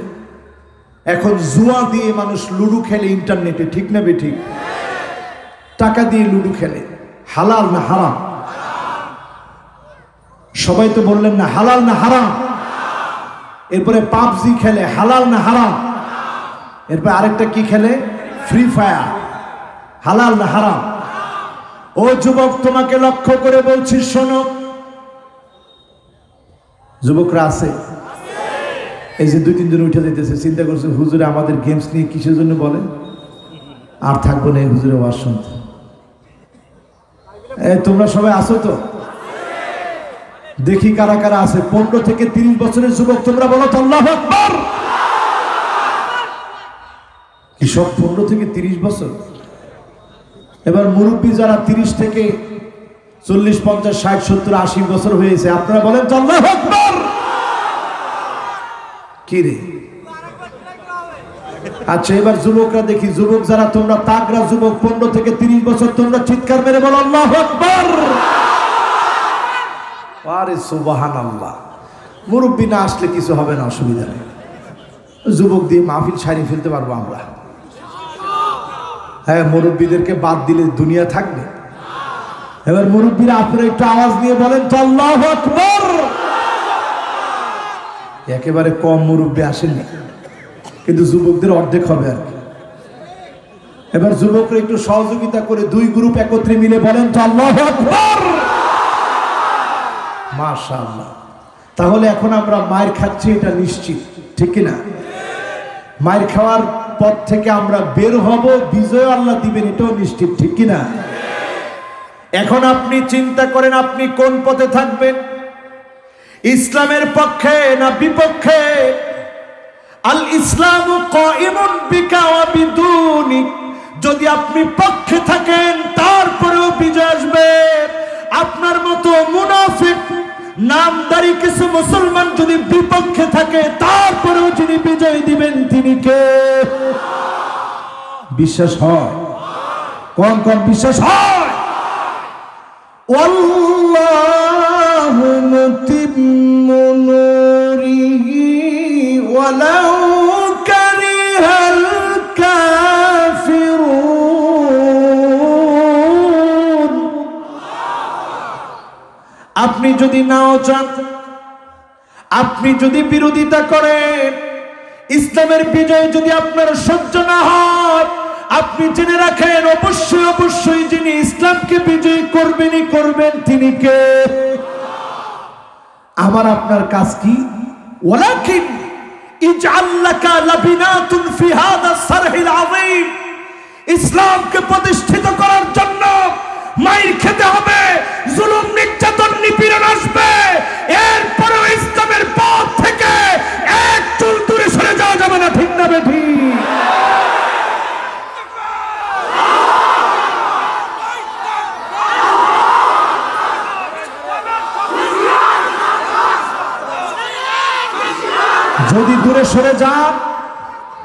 এখন জুয়া দিয়ে মানুষ লুডু খেলে ইন্টারনেটে, ঠিক না বেঠিক? টাকা দিয়ে লুডু খেলে। হালাল না হারাম? সবাই তো বললেন না হালাল না হারাম। এরপরে পাবজি খেলে, হালাল না হারাম? এরপরে আরেকটা কি খেলে? Free fire. হালাল না হারাম? ও যুবক, তোমাকে লক্ষ্য করে বলছি, শোনো। যুবকরা আছে, এই যে 2-3 জন উঠে যেতেছে, চিন্তা করছে হুজুরে আমাদের গেমস নিয়ে কিসের জন্য বলেন, আর থাকবো না হুজুরে ওয়াজ শুনতে। তোমরা সবাই আসো তো? দেখি কারা কারা আছে। 15 থেকে 30 বছরের যুবক, তোমরা বলো তো আল্লাহু আকবার। কি সব 15 থেকে 30 বছর? এবার মুরব্বী যারা 30 থেকে 40, 50, 60, 70, 80 বছর হয়েছে, আপনারা বলেন তো আল্লাহু আকবার। কি রে? আচ্ছা, এবার যুবকরা দেখি, যুবক যারা তোমরা তাগড়া যুবক, 15 থেকে 30 বছর, তোমরা চিৎকার মেরে বলো আল্লাহু আকবার। আরে সুবহানাল্লাহ। মুরব্বী না আসলে কিছু হবে না, অসুবিধা নেই। যুবক দিয়ে মাহফিল সারিয়ে ফেলতে পারবো আমরা। হ্যাঁ, মুরব্বীদেরকে বাদ দিলে দুনিয়া থাকবে? এবার মুরব্বীরা আপনারা একটু আওয়াজ নিয়ে বলেন তো আল্লাহু আকবার। একেবারে কম মুরব্বী আসেনি, কিন্তু যুবকদের অর্ধেক হবে আর কি। এবার যুবকরা একটু সহযোগিতা করে 2 গ্রুপ একত্রে মিলে বলেন তো আল্লাহু আকবার। মাশাআল্লাহ। তাহলে এখন আমরা মায়ের খাচ্ছি, এটা নিশ্চিত, ঠিক কিনা? মায়ের খাওয়ার পথ থেকে আমরা বের হব, বিজয় আল্লাহ দিবেন, এটাও নিশ্চিত, ঠিক কিনা? এখন আপনি চিন্তা করেন আপনি কোন পথে থাকবেন, ইসলামের পক্ষে না বিপক্ষে? আল ইসলামু কাইমুন বিকা ওয়া বিদুনিক। যদি আপনি পক্ষে থাকেন তারপরেও বিজয় আসবে। আপনার মতো মুনাফিক নামদারি কিছু মুসলমান যদি বিপক্ষে থাকে, তারপরেও যিনি বিজয় দিবেন তিনি কে? বিশ্বাস হয়? কোন কোন বিশ্বাস হয়? ওয়াল্লাহু মুতিম্মু নূরিহি ওয়ালাউ কারিহাল কাফিরুন। আপনি যদি নাও চান, আপনি যদি বিরোধিতা করেন, ইসলামের বিজয় যদি আপনার সহ্য না হয়, আপনি জেনে রাখেন অবশ্যই অবশ্যই যিনি ইসলামকে বিজয় করবেনই করবেন তিনি কে? আমার আপনার কাজ কি? ওয়ালাকিন ইজআল লাকা লাবিনাতুন ফি হাদা সারহিল আযীম, ইসলামকে প্রতিষ্ঠিত করার জন্য মাইর খেতে হবে, জুলুম নির্যাতন নিপীড়ন আসবে, এরপরেও ইসলামের পথ থেকে এক চুল দূরে সরে যাওয়া যাবে না। ঠিক না বেঠি? যদি দূরে সরে যান,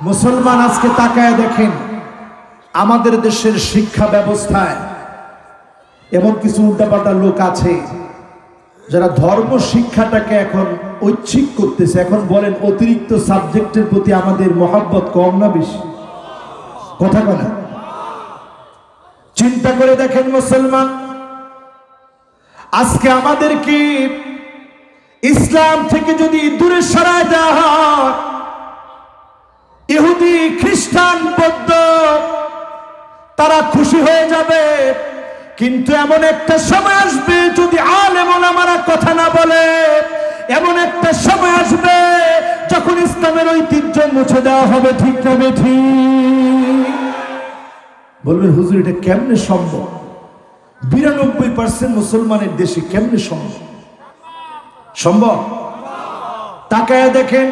মুসলমান আজকে তাকায় দেখেন আমাদের দেশের শিক্ষা ব্যবস্থায় এমন কিছু উল্টাপাল্টা লোক আছে যারা ধর্ম শিক্ষাটাকে এখন ঐচ্ছিক করতেছে। এখন বলেন অতিরিক্ত সাবজেক্টের প্রতি আমাদের মহব্বত কম না বেশি? কথা বলেন, চিন্তা করে দেখেন মুসলমান, আজকে আমাদেরকে ইসলাম থেকে যদি দূরে সরায় দেওয়া হয়, ইহুদি খ্রিস্টান বৌদ্ধ তারা খুশি হয়ে যাবে, কিন্তু এমন একটা সময় আসবে যদি আলেম ওলামারা কথা না বলে, এমন একটা সময় আসবে যখন ইসলামের ঐতিহ্য মুছে দেওয়া হবে। ঠিক না বেঠি? বলবেন হুজুর এটা কেমনে সম্ভব? 92% মুসলমানের দেশে কেমনে সম্ভব? সম্ভব। তাকায় দেখেন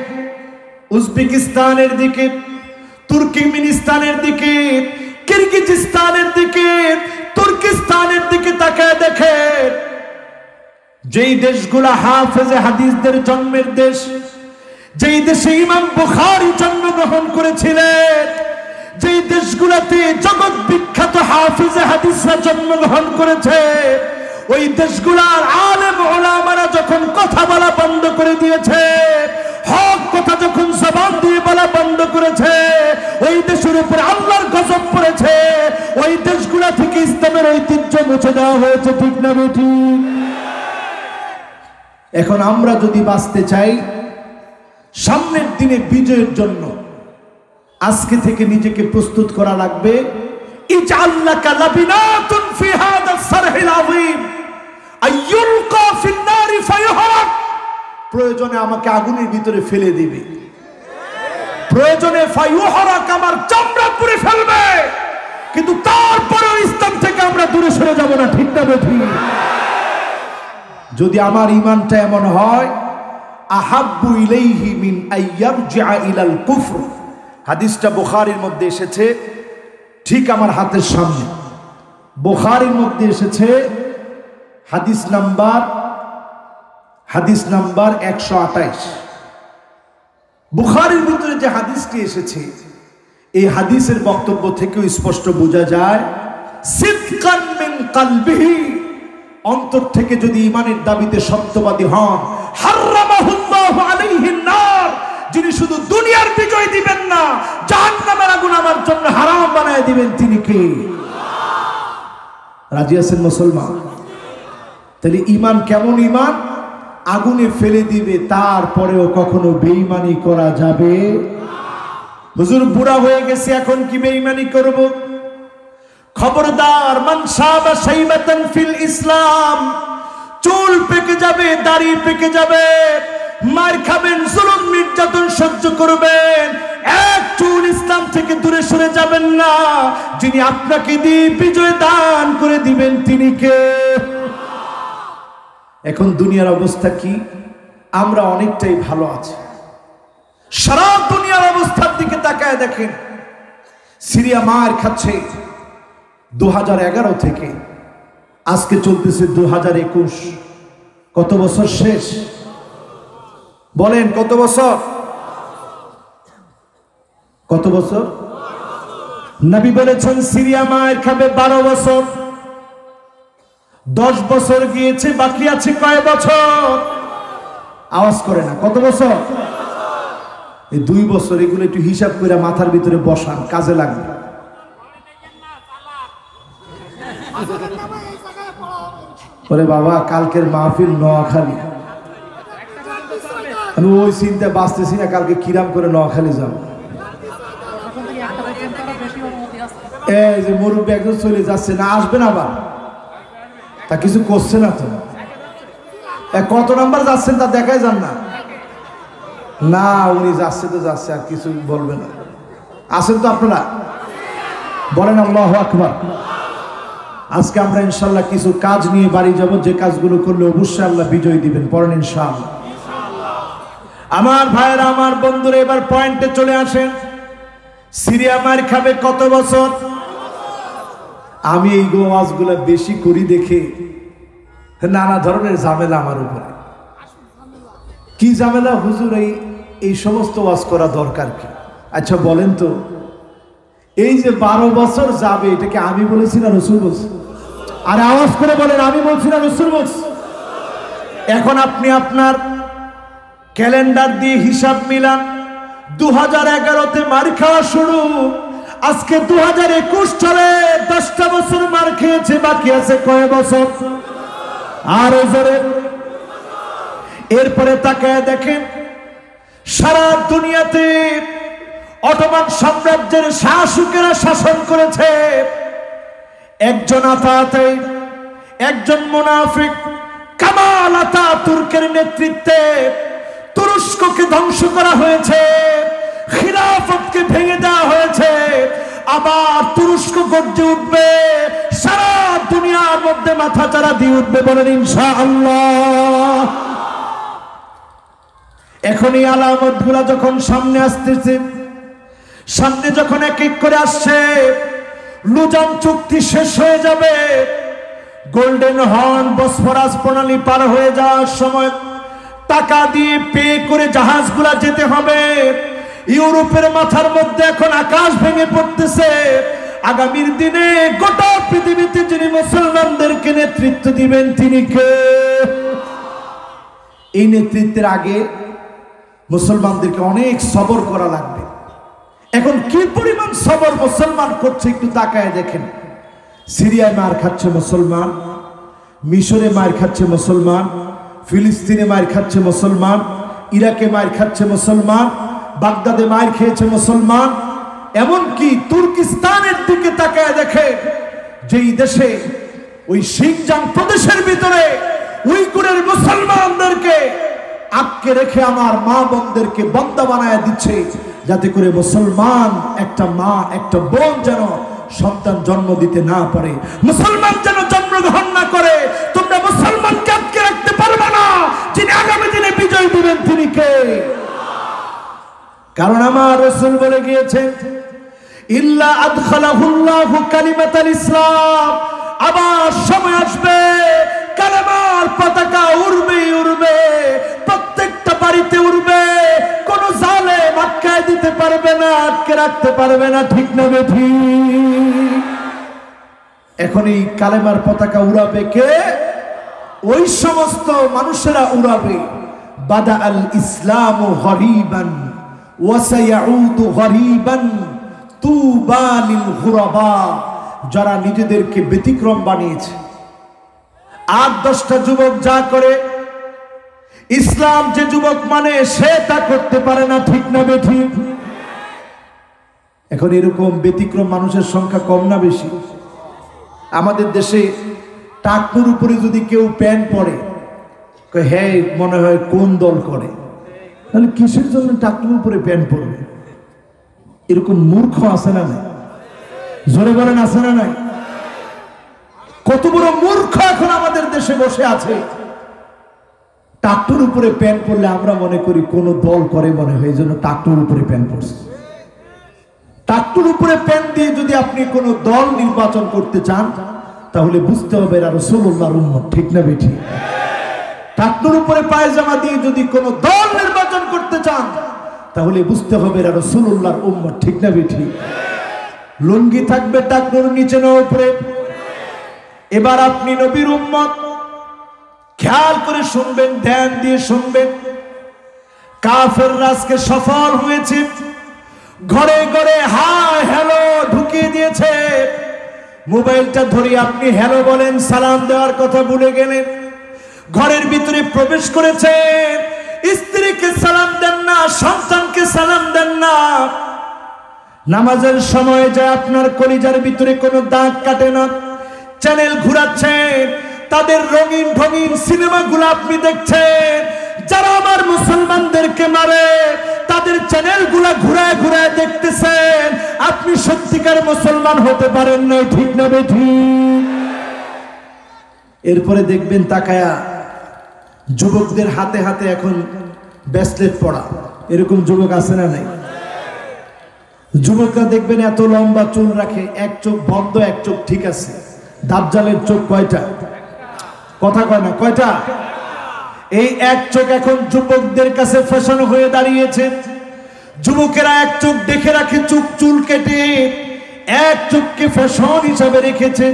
উজবেকিস্তানের দিকে, তুর্কমেনিস্তানের দিকে, কিরগিজস্তানের দিকে, তুর্কিস্তানের দিকে তাকায় দেখেন, যেই দেশগুলা হাফেজে হাদিসদের জন্মের দেশ, যেই দেশে ইমাম বুখারী জন্মগ্রহণ করেছিলেন, যেই দেশগুলোতে জগৎ বিখ্যাত হাফেজে হাদিসরা জন্মগ্রহণ করেছে, ওই দেশগুলার আলেম ওলামারা যখন কথা বলা বন্ধ করে দিয়েছে, হক কথা যখন জবান দিয়ে বলা বন্ধ করেছে, ওই দেশের উপর আল্লাহর গজব পড়েছে, ওই দেশগুলা থেকে ইসলামের ঐতিহ্য মুছে দেওয়া হয়েছে। ঠিক না বেঠি? এখন আমরা যদি বাঁচতে চাই সামনের দিনে বিজয়ের জন্য, আজকে থেকে নিজেকে প্রস্তুত করা লাগবে। ইজআল লাকা লাবিনাতুন ফি হাদা সারহিল আযীম আইয়ুলকা ফিন নারি ফায়ুহরাক, প্রয়োজনে আমাকে আগুনের ভিতরে ফেলে দিবে, প্রয়োজনে ফায়ুহরাক আমার চামড়া পুড়ে ফেলবে, কিন্তু তারপরেও ইসলাম থেকে আমরা দূরে সরে যাব না। ঠিক না বেঠি? যদি আমার ঈমানটা এমন হয়, আহাব্বু ইলাইহি মিন আইয়ারজিআ ইলাল কুফর, হাদিসটা বুখারীর মধ্যে এসেছে, ঠিক আমার হাতের সামনে বুখারীর মধ্যে এসেছে, হাদিস নাম্বার 128। বুখারীর ভিতরে যে হাদিসটি এসেছে, এই হাদিসের বক্তব্য থেকেও স্পষ্ট বোঝা যায়, সিদকান মিন কলবিহি, অন্তর থেকে যদি ঈমানের দাবিতে সত্যবাদী হন, হারামাহুল্লাহু আলাইহিন নার, যিনি শুধু দুনিয়ার বিজয় দিবেন না, জাহান্নামের আগুন আমার জন্য হারাম বানায় দিবেন, তিনি কে? রাজি আছেন মুসলমান? তাহলে ঈমান কেমন ঈমান? আগুনে ফেলে দিবে, তারপরেও কখনো বেঈমানি করা যাবে? হুজুর বুড়া হয়ে গেছে, এখন কি বেঈমানি করব? খবরদার, মান শাবা শাইবাতান ফিল ইসলাম, চুল পেকে যাবে, দাড়ি পেকে যাবে, মার খাবেন, জুলুম নির্যাতন সহ্য করবেন, এক চুল ইসলাম থেকে দূরে সরে যাবেন না। যিনি আপনাকে দিয়ে বিজয় দান করে দিবেন তিনি কে? এখন দুনিয়ার অবস্থা কি? আমরা অনেকটাই ভালো আছি। সারা দুনিয়ার অবস্থার দিকে তাকায় দেখেন, সিরিয়া মার খাচ্ছে 2011 থেকে, আজকে চলতেছে 2021। কত বছর শেষ? বলেন কত বছর? কত বছর? নবী বলেছেন সিরিয়া মায়ের খাবে 12 বছর। 10 বছর গিয়েছে, বাকি আছে কয় বছর? আওয়াজ করে না, কত বছর? এই 2 বছর, এগুলো একটু হিসাব করে মাথার ভিতরে বসান, কাজে লাগবে। বলে বাবা কালকের মাহফিল নোয়াখালী, আমি ওই চিন্তা বাঁচতেছি না কালকে কিরাম করে নোয়াখালী যাবো। এই যে মুরব্বী একজন চলে যাচ্ছে না, আসবেন আবার, তা কিছু করছে না তো, কত নাম্বার যাচ্ছেন তা দেখাই যান না। না উনি যাচ্ছে তো যাচ্ছে, আর কিছু বলবে না। আসেন তো আপনারা, বলেন আল্লাহু আকবার। আজকে আমরা ইনশাআল্লাহ কিছু কাজ নিয়ে বাড়ি যাব, যে কাজগুলো করলে অবশ্যই আল্লাহ বিজয় দিবেন, পড়েন ইনশাআল্লাহ। আমার ভাইয়েরা, আমার বন্ধুরা, এবার পয়েন্টে চলে আসেন। সিরিয়া মার খাবে কত বছর? আমি এই ওয়াজগুলো বেশি করি দেখে নানা ধরনের ঝামেলা আমার উপরে। কি ঝামেলা হুজুর? এই সমস্ত ওয়াজ করা দরকার কি? আচ্ছা বলেন তো, এই যে 12 বছর যাবে, এটাকে আমি বলেছি না রাসূল বলছে? আর আওয়াজ করে বলেন, আমি বলছি না রাসূল বলছে? এখন আপনি আপনার ক্যালেন্ডার দিয়ে হিসাব মিলান। 2011-তে মার খাওয়া শুরু, আজকে 2021 চলে, 10টা বছর মার খেয়েছে, বাকি আছে কয় বছর? আর জোরে। এরপরে তাকায় দেখেন, সারা দুনিয়াতে অটোমান সাম্রাজ্যের শাসকেরা শাসন করেছে। একজন আতাতাই, একজন মুনাফিক কামাল আতাতুর্কের নেতৃত্বে তুরস্ককে ধ্বংস করা হয়েছে, খিলাফতকে ভেঙে দেওয়া হয়েছে। আবার তুরস্ক গর্জে উঠবে, সারা দুনিয়ার মধ্যে মাথা চাড়া দিয়ে উঠবে, বলেন ইনশাআল্লাহ। এখন এই আলামত গুলা যখন সামনে আসতেছে, সামনে যখন এক এক করে আসছে, লুজান চুক্তি শেষ হয়ে যাবে, গোল্ডেন হর্ন বসফরাস প্রণালী পার হয়ে যাওয়ার সময় টাকা দিয়ে পে করে জাহাজগুলা যেতে হবে। ইউরোপের মাথার মধ্যে এখন আকাশ ভেঙে পড়তেছে। আগামীর দিনে গোটা পৃথিবীতে যিনি মুসলমানদেরকে নেতৃত্ব দিবেন তিনি কে? এই নেতৃত্বের আগে মুসলমানদেরকে অনেক সবর করা লাগবে। এখন কি পরিমাণ সবর মুসলমান করছে একটু তাকায় দেখেন। সিরিয়ায় মার খাচ্ছে মুসলমান, মিশরে মার খাচ্ছে মুসলমান, ফিলিস্তিনে মার খাচ্ছে মুসলমান, ইরাকে মার খাচ্ছে মুসলমান, বাগদাদে মার খেয়েছে মুসলমান, এমনকি তুর্কিস্তানের দিকে তাকায় দেখে, যেই দেশে ওই সিনজাং প্রদেশের ভিতরে উইগুরের মুসলমানদেরকে আটকে রেখে আমার মা বোনদেরকে বন্দা বানায় দিচ্ছে, যাতে করে মুসলমান একটা মা একটা বোন যেন সন্তান জন্ম দিতে না পারে, মুসলমান যেন জন্মগ্রহণ না করে। তোমরা মুসলমানকে আটকে রাখতে পারবে না, যিনি আগামী দিনে বিজয় দিবেন তিনি কে? কারণ আমার রাসূল বলে গিয়েছেন, ইল্লা আদখালাহুল্লাহু কালিমাতাল ইসলাম। আবার সময় আসবে, কালেমার পতাকা উড়বে উড়বে, প্রত্যেকটা বাড়িতে উড়বে, কোন জালেম আটকায় দিতে পারবে না, আটকে রাখতে পারবে না, ঠিক না বেঠিক? এখন এই কালেমার পতাকা উড়াবে কে? ওই সমস্ত মানুষেরা উড়াবে। বাদা আল ইসলামু গরীবান ওয়া সায়াউদু গরীবান তুবা লিল গুরাবা। যারা নিজেদেরকে ব্যতিক্রম বানিয়েছে, 8-10টা যুবক যা করে, ইসলাম যে যুবক মানে সে তা করতে পারে না, ঠিক না বেঠিক? এখন এরকম ব্যতিক্রম মানুষের সংখ্যা কম না বেশি? আমাদের দেশে টাকনুর উপরে যদি কেউ প্যান্ট পরে, হ্যাঁ মনে হয় কোন দল করে, তাহলে কিসের জন্য টাকনুর উপরে প্যান্ট পরবে? এরকম মূর্খ আছে না নাই? জোরে বলেন আছে না নাই? কত বড় মূর্খ এখন আমাদের দেশে বসে আছে। টাকটুর উপরে প্যান্ট পরলে আমরা মনে করি কোন দল করে মনে হয়, এই জন্য টাকটুর উপরে প্যান্ট পরছে। টাকটুর উপরে প্যান্ট দিয়ে যদি আপনি কোন দল নির্বাচন করতে চান, তাহলে বুঝতে হবে এরা রাসূলুল্লাহর উম্মত, ঠিক না বেঠিক? টাকটুর উপরে পায়জামা দিয়ে যদি কোন দল নির্বাচন করতে চান, তাহলে বুঝতে হবে এরা রাসূলুল্লাহর উম্মত, ঠিক না বেঠিক? লুঙ্গি থাকবে টাকটুর নিচে না উপরে? এবার আপনি নবীর উম্মত, খেয়াল করে শুনবেন, ধ্যান দিয়ে শুনবেন। কাফেররা আজকে সফল হয়েছে, ঘরে ঘরে হাই হ্যালো ঢুকিয়ে দিয়েছে। মোবাইলটা ধরে আপনি হ্যালো বলেন, সালাম দেওয়ার কথা ভুলে গেলেন। ঘরের ভিতরে প্রবেশ করেছেন, স্ত্রীকে সালাম দেন না, সন্তানকে সালাম দেন না। নামাজের সময় যায় আপনার কলিজার ভিতরে কোনো দাগ কাটে না। চ্যানেল ঘুরাচ্ছেন, তাদের রঙিন রঙিন সিনেমাগুলো আপনি দেখছেন। যারা আমার মুসলমানদেরকে মারে তাদের চ্যানেলগুলো ঘুরায় ঘুরায় দেখতেছেন। আপনি সত্যিকার মুসলমান হতে পারেন না, ঠিক না বেঠিক? এরপরে দেখবেন তাকায়া যুবকদের হাতে হাতে এখন ব্রেসলেট পড়া, এরকম যুবক আছে না নাই? যুবকরা দেখবেন এত লম্বা চুল রাখে, এক চোখ বন্ধ এক চোখ ঠিক আছে। দাজ্জালের চোখ কয়টা? কথা কয় না, কয়টা? এই এক চোখ এখন যুবকদের কাছে ফ্যাশন হয়ে দাঁড়িয়েছে। যুবকেরা এক চোখ দেখে রাখে, চুল কেটে এক চোখকে ফ্যাশন হিসাবে রেখেছে।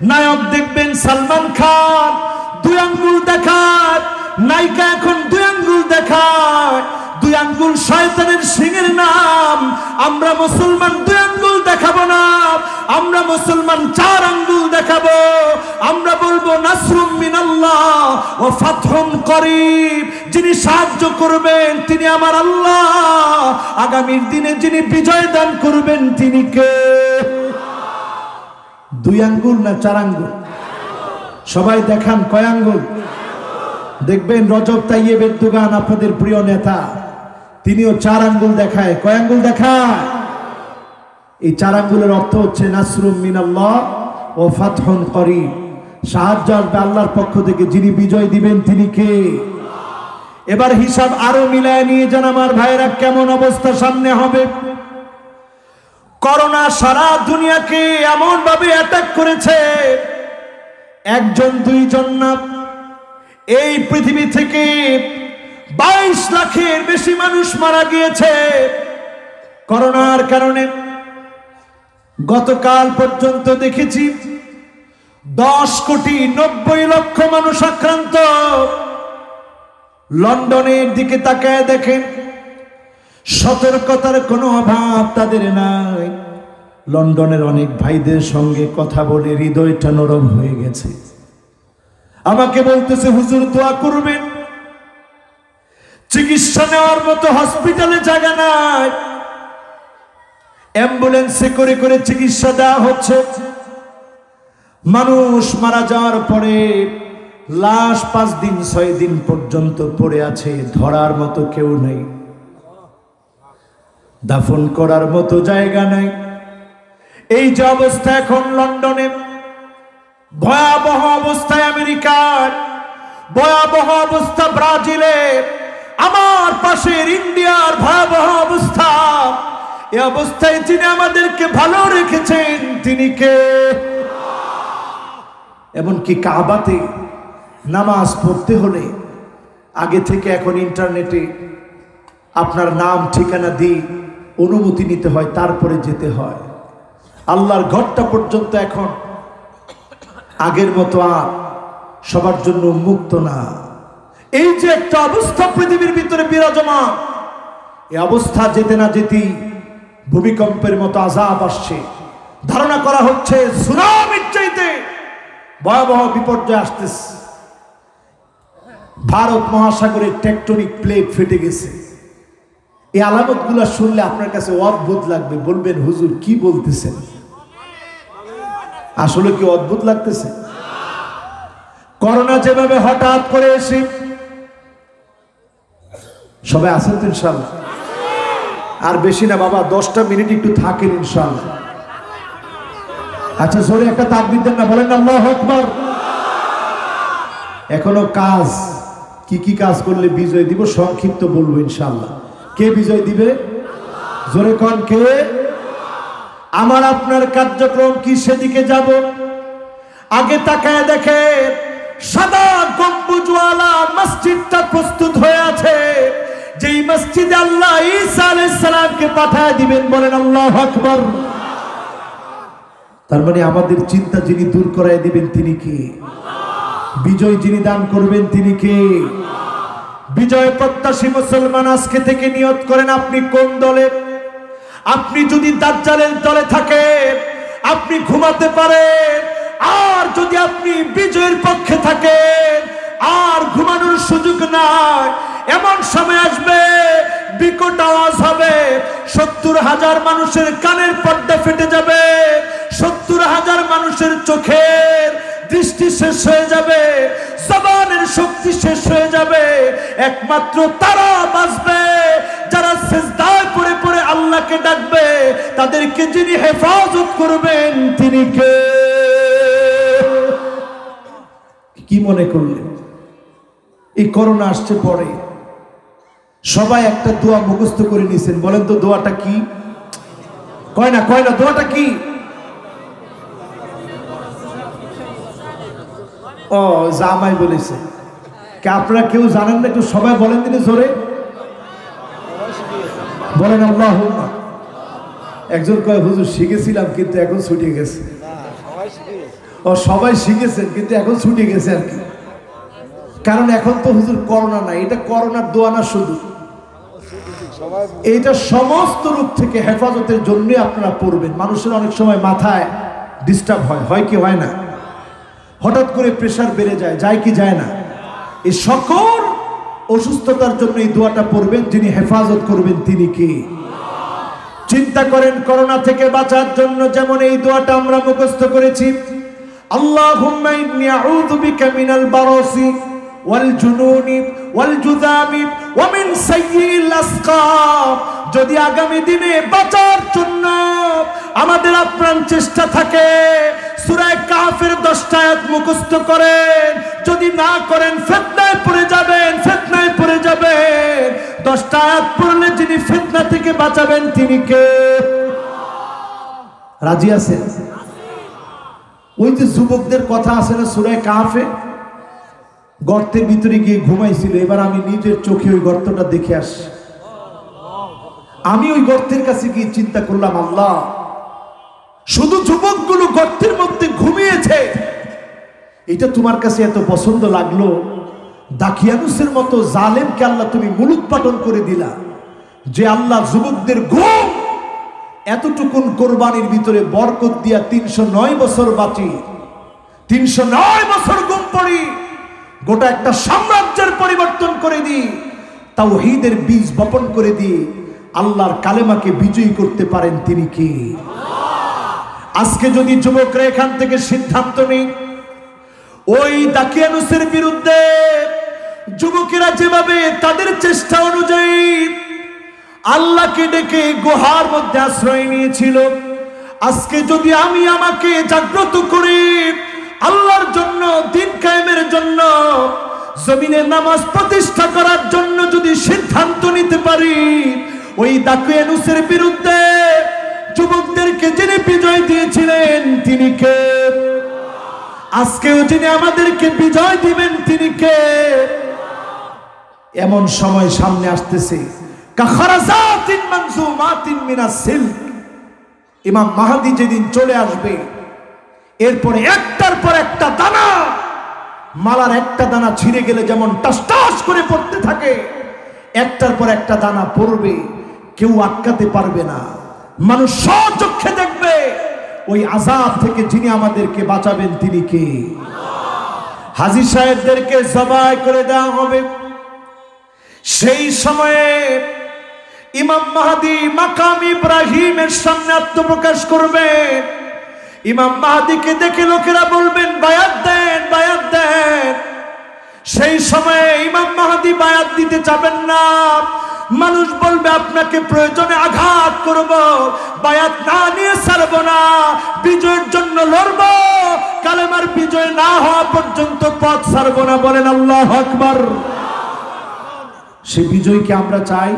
নায়ক দেখবেন সালমান খান 2 আঙ্গুল দেখায়, নায়িকা এখন 2 আঙ্গুল দেখায়। 2 আঙ্গুল শয়তানের সিংহের নাম। আমরা মুসলমান 2 আঙ্গুল দেখাবো না, আমরা মুসলমান 4 আঙ্গুল দেখাবো। আমরা বলবো নাসরুম মিনাল্লাহ ওয়া ফাতহুন করিব। যিনি সাহায্য করবেন তিনি আমার আল্লাহ, আগামীর দিনে যিনি বিজয় দান করবেন তিনি কে? 2 আঙ্গুল না 4 আঙ্গুল? সবাই দেখান কয় আঙ্গুল? দেখবেন রজব তাইয়েব এরদোগান আপনাদের প্রিয় নেতা, তিনিও 4 আঙ্গুল দেখায়। কয় আঙ্গুল দেখায়? এই 4 আঙ্গুলের অর্থ হচ্ছে নাসরুম মিনাল্লাহ ওয়া ফাতহুন করিব। সাহায্য আসবে আল্লাহর পক্ষ থেকে, যিনি বিজয় দিবেন তিনি কে? এবার হিসাব আরো মিলায় নিয়ে যান আমার ভাইরা, কেমন অবস্থা সামনে হবে। করোনা সারা দুনিয়াকে এমন ভাবে অ্যাটাক করেছে, 1 জন 2 জন না, এই পৃথিবী থেকে 22 লাখের বেশি মানুষ মারা গিয়েছে করোনার কারণে। গতকাল পর্যন্ত দেখেছি 10,90,00,000 মানুষ আক্রান্ত। লন্ডনের দিকে তাকায় দেখেন, সতর্কতার কোনো অভাব তাদের নাই। লন্ডনের অনেক ভাইদের সঙ্গে কথা বলে হৃদয়টা নরম হয়ে গেছে। আমাকে বলতেছে হুজুর দোয়া করবেন, চিকিৎসা নেওয়ার মতো হসপিটালে জায়গা নাই, অ্যাম্বুলেন্সে করে করে চিকিৎসা দেওয়া হচ্ছে। মানুষ মারা যাওয়ার পরে লাশ 5 দিন 6 দিন পর্যন্ত পড়ে আছে, ধরার মতো কেউ নেই, দাফন করার মতো জায়গা নাই। এই যে অবস্থা এখন লন্ডনে, ভয়াবহ অবস্থায় আমেরিকার, ভয়াবহ অবস্থা ব্রাজিলে, আমার পাশের ইন্ডিয়ার ভয়াবহ অবস্থা। এই অবস্থায় যিনি আমাদেরকে ভালো রেখেছেন তিনি কে? এমনকি কাবাতে নামাজ পড়তে হলে আগে থেকে এখন ইন্টারনেটে আপনার নাম ঠিকানা দিয়ে অনুমতি নিতে হয়, তারপরে যেতে হয়। আল্লাহর ঘরটা পর্যন্ত এখন আগের মতো আর সবার জন্য উন্মুক্ত না। এই যে একটা অবস্থা পৃথিবীর ভিতরে বিরাজমান, এই অবস্থা যেতে না যেতেই ভূমিকম্পের মতো আযাব আসছে। ধারণা করা হচ্ছে সুনামির চাইতে ভয়াবহ বিপর্যয় আসতেছে। ভারত মহাসাগরের টেকটনিক প্লেট ফেটে গেছে। এই আলামতগুলো শুনলে আপনার কাছে অদ্ভুত লাগবে, বলবেন হুজুর কি বলতেছেন? আসলে কি অদ্ভুত লাগতেছে? করোনা যেভাবে হঠাৎ করে এসে, সবাই আছেন তো ইনশাআল্লাহ? আর বেশি না বাবা, 10টা মিনিট একটু থাকেন ইনশাআল্লাহ। আচ্ছা জোরে একটা তাকবীর দেন না, বলেন আল্লাহু আকবার। এখনো কাজ, কি কি কাজ করলে বিজয় দিব সংক্ষিপ্ত বলবো ইনশাআল্লাহ। কে বিজয় দিবে? জোরে কোন কে? আমার আপনার কার্যক্রম কি সেদিকে যাব? আগে তাকায় দেখে সাদা গম্বুজওয়ালা মসজিদটা প্রস্তুত হয়ে আছে, যেই মসজিদে আল্লাহ ঈসা আলাইহিস সালামকে পাঠিয়ে দিবেন। বলেন আল্লাহু আকবার। তার মানে আমাদের চিন্তা যিনি দূর করায় দিবেন তিনি কে? বিজয় যিনি দান করবেন তিনি কে? বিজয় প্রত্যাশী মুসলমান আজকে থেকে নিয়ত করেন আপনি কোন দলে। আপনি যদি দাজ্জালের দলে থাকেন, আপনি ঘুমাতে পারেন। আর যদি আপনি বিজয়ের পক্ষে থাকেন আর ঘুমানোর সুযোগ নাই, এমন সময় আসবে বিকট আওয়াজ হবে, 70,000 মানুষের কানের পর্দা ফেটে যাবে, 70,000 মানুষের চোখের দৃষ্টি শেষ হয়ে যাবে, জবানের শক্তি শেষ হয়ে যাবে। একমাত্র তারা বাঁচবে যারা সিজদায় পড়ে পড়ে আল্লাহকে ডাকবে। তাদেরকে যিনি হেফাজত করবেন তিনি কে? কি মনে করলেন এই করোনা আসছে পরে সবাই একটা দোয়া মুখস্থ করে নিয়েছেন? বলেন তো দোয়াটা কি? কয় না দোয়াটা কি? ও জামাই বলেছে। কে আপনারা কেউ জানেন না? একটু সবাই বলেন দিনে জোরে বলেন আল্লাহুম্মা। একজন কয় হুজুর শিখেছিলাম কিন্তু এখন ছুটে গেছে। ও সবাই শিখেছেন কিন্তু এখন ছুটে গেছে আর কি। কারণ এখন তো হুজুর করোনা নাই, এটা করোনার দোয়া না, শুধু এইটা সমস্ত রূপ থেকে হেফাজতের জন্য আপনারা পড়বেন। মানুষের অনেক সময় মাথায় ডিস্টার্ব হয় কি হয় না? হঠাৎ করে প্রেসার বেড়ে যায় কি যায় না? এই সকল অসুস্থতার জন্য এই দোয়াটা পড়বেন। যিনি হেফাজত করবেন তিনি কে? চিন্তা করেন করোনা থেকে বাঁচার জন্য যেমন এই দোয়াটা আমরা মুখস্থ করেছি, আল্লাহুম্মা ইন্নী আউযু বিকা মিনাল বারাসি ওয়াল জুনুনি ওয়াল জুযামি ওয়া মিন সাইয়্যিল আসকাম। যদি আগামী দিনে বাঁচার জন্য আমাদের আপ্রাণ চেষ্টা থাকে, সূরা কাহফের 10টা আয়াত মুখস্থ করেন। যদি না করেন ফিতনায় পড়ে যাবেন। 10টা আয়াত পড়লে যিনি ফিতনা থেকে বাঁচাবেন তিনি কে? রাজি আছেন? ওই যে যুবকদের কথা আছে না সূরা কাহফে, গর্তের ভিতরে গিয়ে ঘুমাইছিল। এবার আমি নিজের চোখে ওই গর্তটা দেখে আসি। আমি ওই গর্তের কাছে গিয়ে চিন্তা করলাম, আল্লাহ, শুধু যুবকগুলো গর্তের মধ্যে ঘুমিয়েছে, এটা তোমার কাছে এত পছন্দ লাগলো? দাকিয়ানুসের মতো জালেমকে আল্লাহ তুমি মুলুক পাটন করে দিলা, যে আল্লাহ যুবকদের ঘুম এতটুকুন কোরবানির ভিতরে বরকত দিয়া 309 বছর বাঁচি, 309 বছর ঘুম পড়ি, গোটা একটা সাম্রাজ্যের পরিবর্তন করে দিই, তাওহীদের বীজ বপন করে দিই, আল্লাহর কালেমাকে বিজয়ী করতে পারেন তিনি কে? আজকে যদি যুবকরা এখান থেকে সিদ্ধান্ত নেই ওই দাকিয়ানুসের বিরুদ্ধে, যুবকেরা যেভাবে তাদের চেষ্টা অনুযায়ী আল্লাহকে ডেকে গুহার মধ্যে আশ্রয় নিয়েছিল, আজকে যদি আমি আমাকে জাগ্রত করি আল্লাহর জন্য, দিন কায়েমের জন্য, জমিনে নামাজ প্রতিষ্ঠা করার জন্য যদি সিদ্ধান্ত নিতে পারি, ওই দাকিয়ানুসের বিরুদ্ধে যুবকদেরকে যিনি বিজয় দিয়েছিলেন তিনি কে? আজকেও যিনি আমাদেরকে বিজয় দিবেন তিনি কে? এমন সময় সামনে আসতেছে, কাখারাজাতিন মানজুমাতিন মিনাস সিলক। ইমাম মাহদী যেদিন চলে আসবে, এরপরে একটার পর একটা দানা, মালার একটা দানা ছিঁড়ে গেলে যেমন টাস টাস করে পড়তে থাকে, একটার পর একটা দানা পড়বে, কেউ আটকাতে পারবে না। মানুষ স্বচক্ষে দেখবে ওই আযাব থেকে যিনি আমাদেরকে বাঁচাবেন তিনি কে? হাজী সাহেবদেরকে জবাই করে দেওয়া হবে। সেই সময়ে ইমাম মাহদী মাকাম ইব্রাহিমের সামনে আত্মপ্রকাশ করবেন। ইমাম মাহদীকে দেখে লোকেরা বলবেন, বায়াত দেন, বায়াত দেন। সেই সময়ে ইমাম মাহদী বায়াত দিতে যাবেন না। মানুষ বলবে, আপনাকে প্রয়োজনে আঘাত করব, বায়াত না নিয়ে ছাড়ব না, বিজয়ের জন্য লড়ব, কালেমার বিজয় না হওয়া পর্যন্ত পথ ছাড়ব না। বলেন আল্লাহু আকবার। সে বিজয়কে আমরা চাই?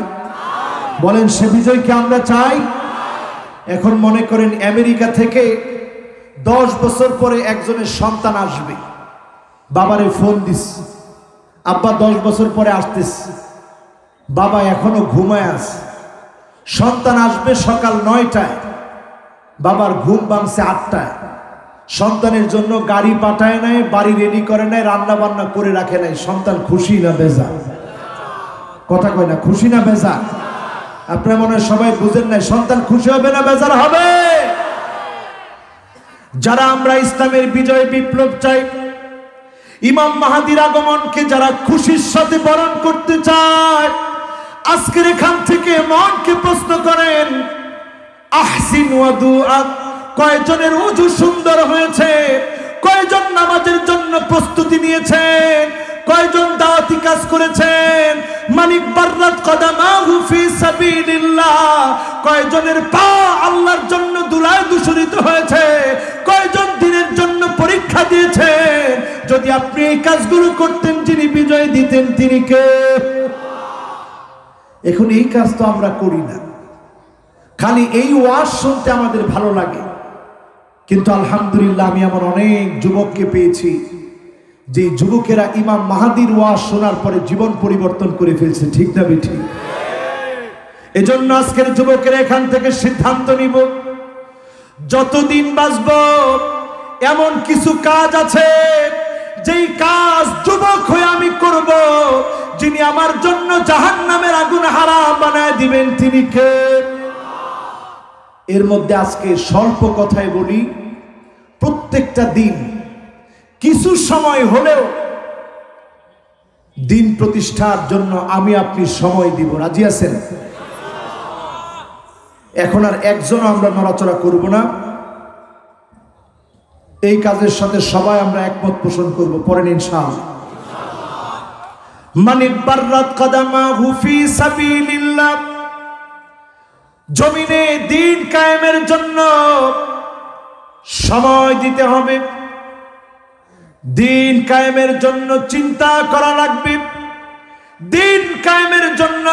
বলেন সে বিজয়কে আমরা চাই? এখন মনে করেন আমেরিকা থেকে 10 বছর পরে একজনের সন্তান আসবে, বাবারে ফোন দিস, আব্বা 10 বছর পরে আসতেছে, বাবা এখনো ঘুমায় আছে। সন্তান আসবে সকাল 9টায়, বাবার ঘুম ভাঙছে 8টায়। সন্তানের জন্য গাড়ি পাঠায় নাই, বাড়ি রেডি করে নাই, রান্না বান্না করে রাখে নাই। সন্তান খুশি না বেজার? কথা কয় না, খুশি না বেজার? আপনারা মনে হয় সবাই বুঝেন নাই। সন্তান খুশি হবে না বেজার হবে? যারা আমরা ইসলামের বিজয় বিপ্লব চাই, ইমাম মাহাদির আগমনকে যারা খুশির সাথে বরণ করতে চায়, আজকের এখান থেকে মনকে প্রশ্ন করেন, আহসিন ওয়াদুআ, কয়জনের ওযু সুন্দর হয়েছে? কয়জন নামাজের জন্য প্রস্তুতি নিয়েছেন? কয়জন দাওয়াতি কাজ করেছেন? মানিক বাররাত কদামাহু ফি সাবিলিল্লাহ, কয়জনের পা আল্লাহর জন্য ধুলায় দূষিত হয়েছে? কয়জন দিনের জন্য পরীক্ষা দিয়েছেন? যদি আপনি এই কাজগুলো করতেন, যিনি বিজয় দিতেন তিনি কে? এখন এই কাজ তো আমরা করি না, খালি এই ওয়াজ শুনতে আমাদের ভালো লাগে। কিন্তু আলহামদুলিল্লাহ আমি আমার অনেক যুবককে পেয়েছি যে যুবকেরা ইমাম মাহাদির ওয়াজ শোনার পরে জীবন পরিবর্তন করে ফেলছে, ঠিক না বেঠিক? এজন্য আজকের যুবকেরা এখান থেকে সিদ্ধান্ত নিব, যতদিন বাঁচব এমন কিছু কাজ আছে যেই কাজ যুবক হয়ে আমি করব, যিনি আমার জন্য জাহান্নামের আগুন হারাম বানায় দিবেন তিনি কে? এর মধ্যে আজকে স্বল্প কথায় বলি, প্রত্যেকটা দিন কিছু সময় হলেও দিন প্রতিষ্ঠার জন্য আমি আপনি সময় দিব। রাজি আছেন? এখন আর একজন আমরা নড়াচড়া করব না, এই কাজের সাথে সবাই আমরা একমত পোষণ করব। পড়েন ইনশাআল্লাহ। মানিক বাররাত কদামাহু ফি সাবিলিল্লাহ, জমিনে দিন কায়েমের জন্য সময় দিতে হবে, দিন কায়েমের জন্য চিন্তা করা লাগবে, দিন কায়েমের জন্য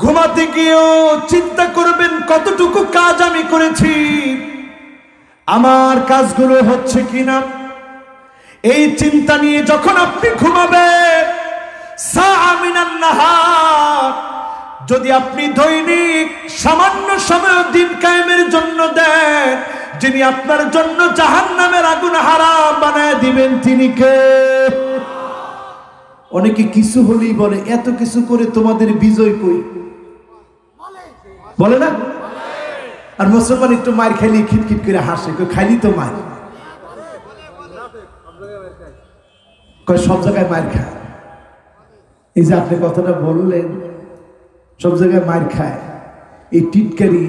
ঘুমাতে গিয়েও চিন্তা করবেন কতটুকু কাজ আমি করেছি, আমার কাজগুলো হচ্ছে কিনা। এই চিন্তা নিয়ে যখন আপনি ঘুমাবেন, সাআ মিনান নাহার, যদি আপনি দৈনিক সামান্য সময় দিন কায়েমের জন্য দেন, যিনি আপনার জন্য জাহান্নামের আগুন হারাম বানায় দিবেন তিনি কে? অনেকে কিছু হলেই বলে, এত কিছু করে তোমাদের বিজয় কই, বলে না? আর মুসলমান একটু মার খাইলে খিটখিট করে হাসে, খাইলি তো মার, কয় সব জায়গায় মার খায়। এই যে আপনি কথাটা বললেন, সব জায়গায় মার খায়, এই টিটকারি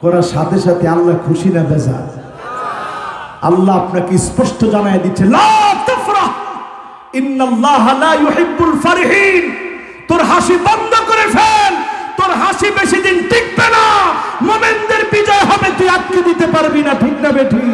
করার সাথে সাথে আল্লাহ খুশি না বেজার? আল্লাহ আপনাকে স্পষ্ট জানায় দিচ্ছে, লা তাফরাহ ইন্নাল্লাহা লা ইউহিব্বুল ফারিহিন, তোর হাসি বন্ধ করে ফেল, তোর হাসি বেশি দিন টিকবে না, মুমিনদের বিজয় হবে, তুই আটকে দিতে পারবি না, ঠিক না বেঠিক?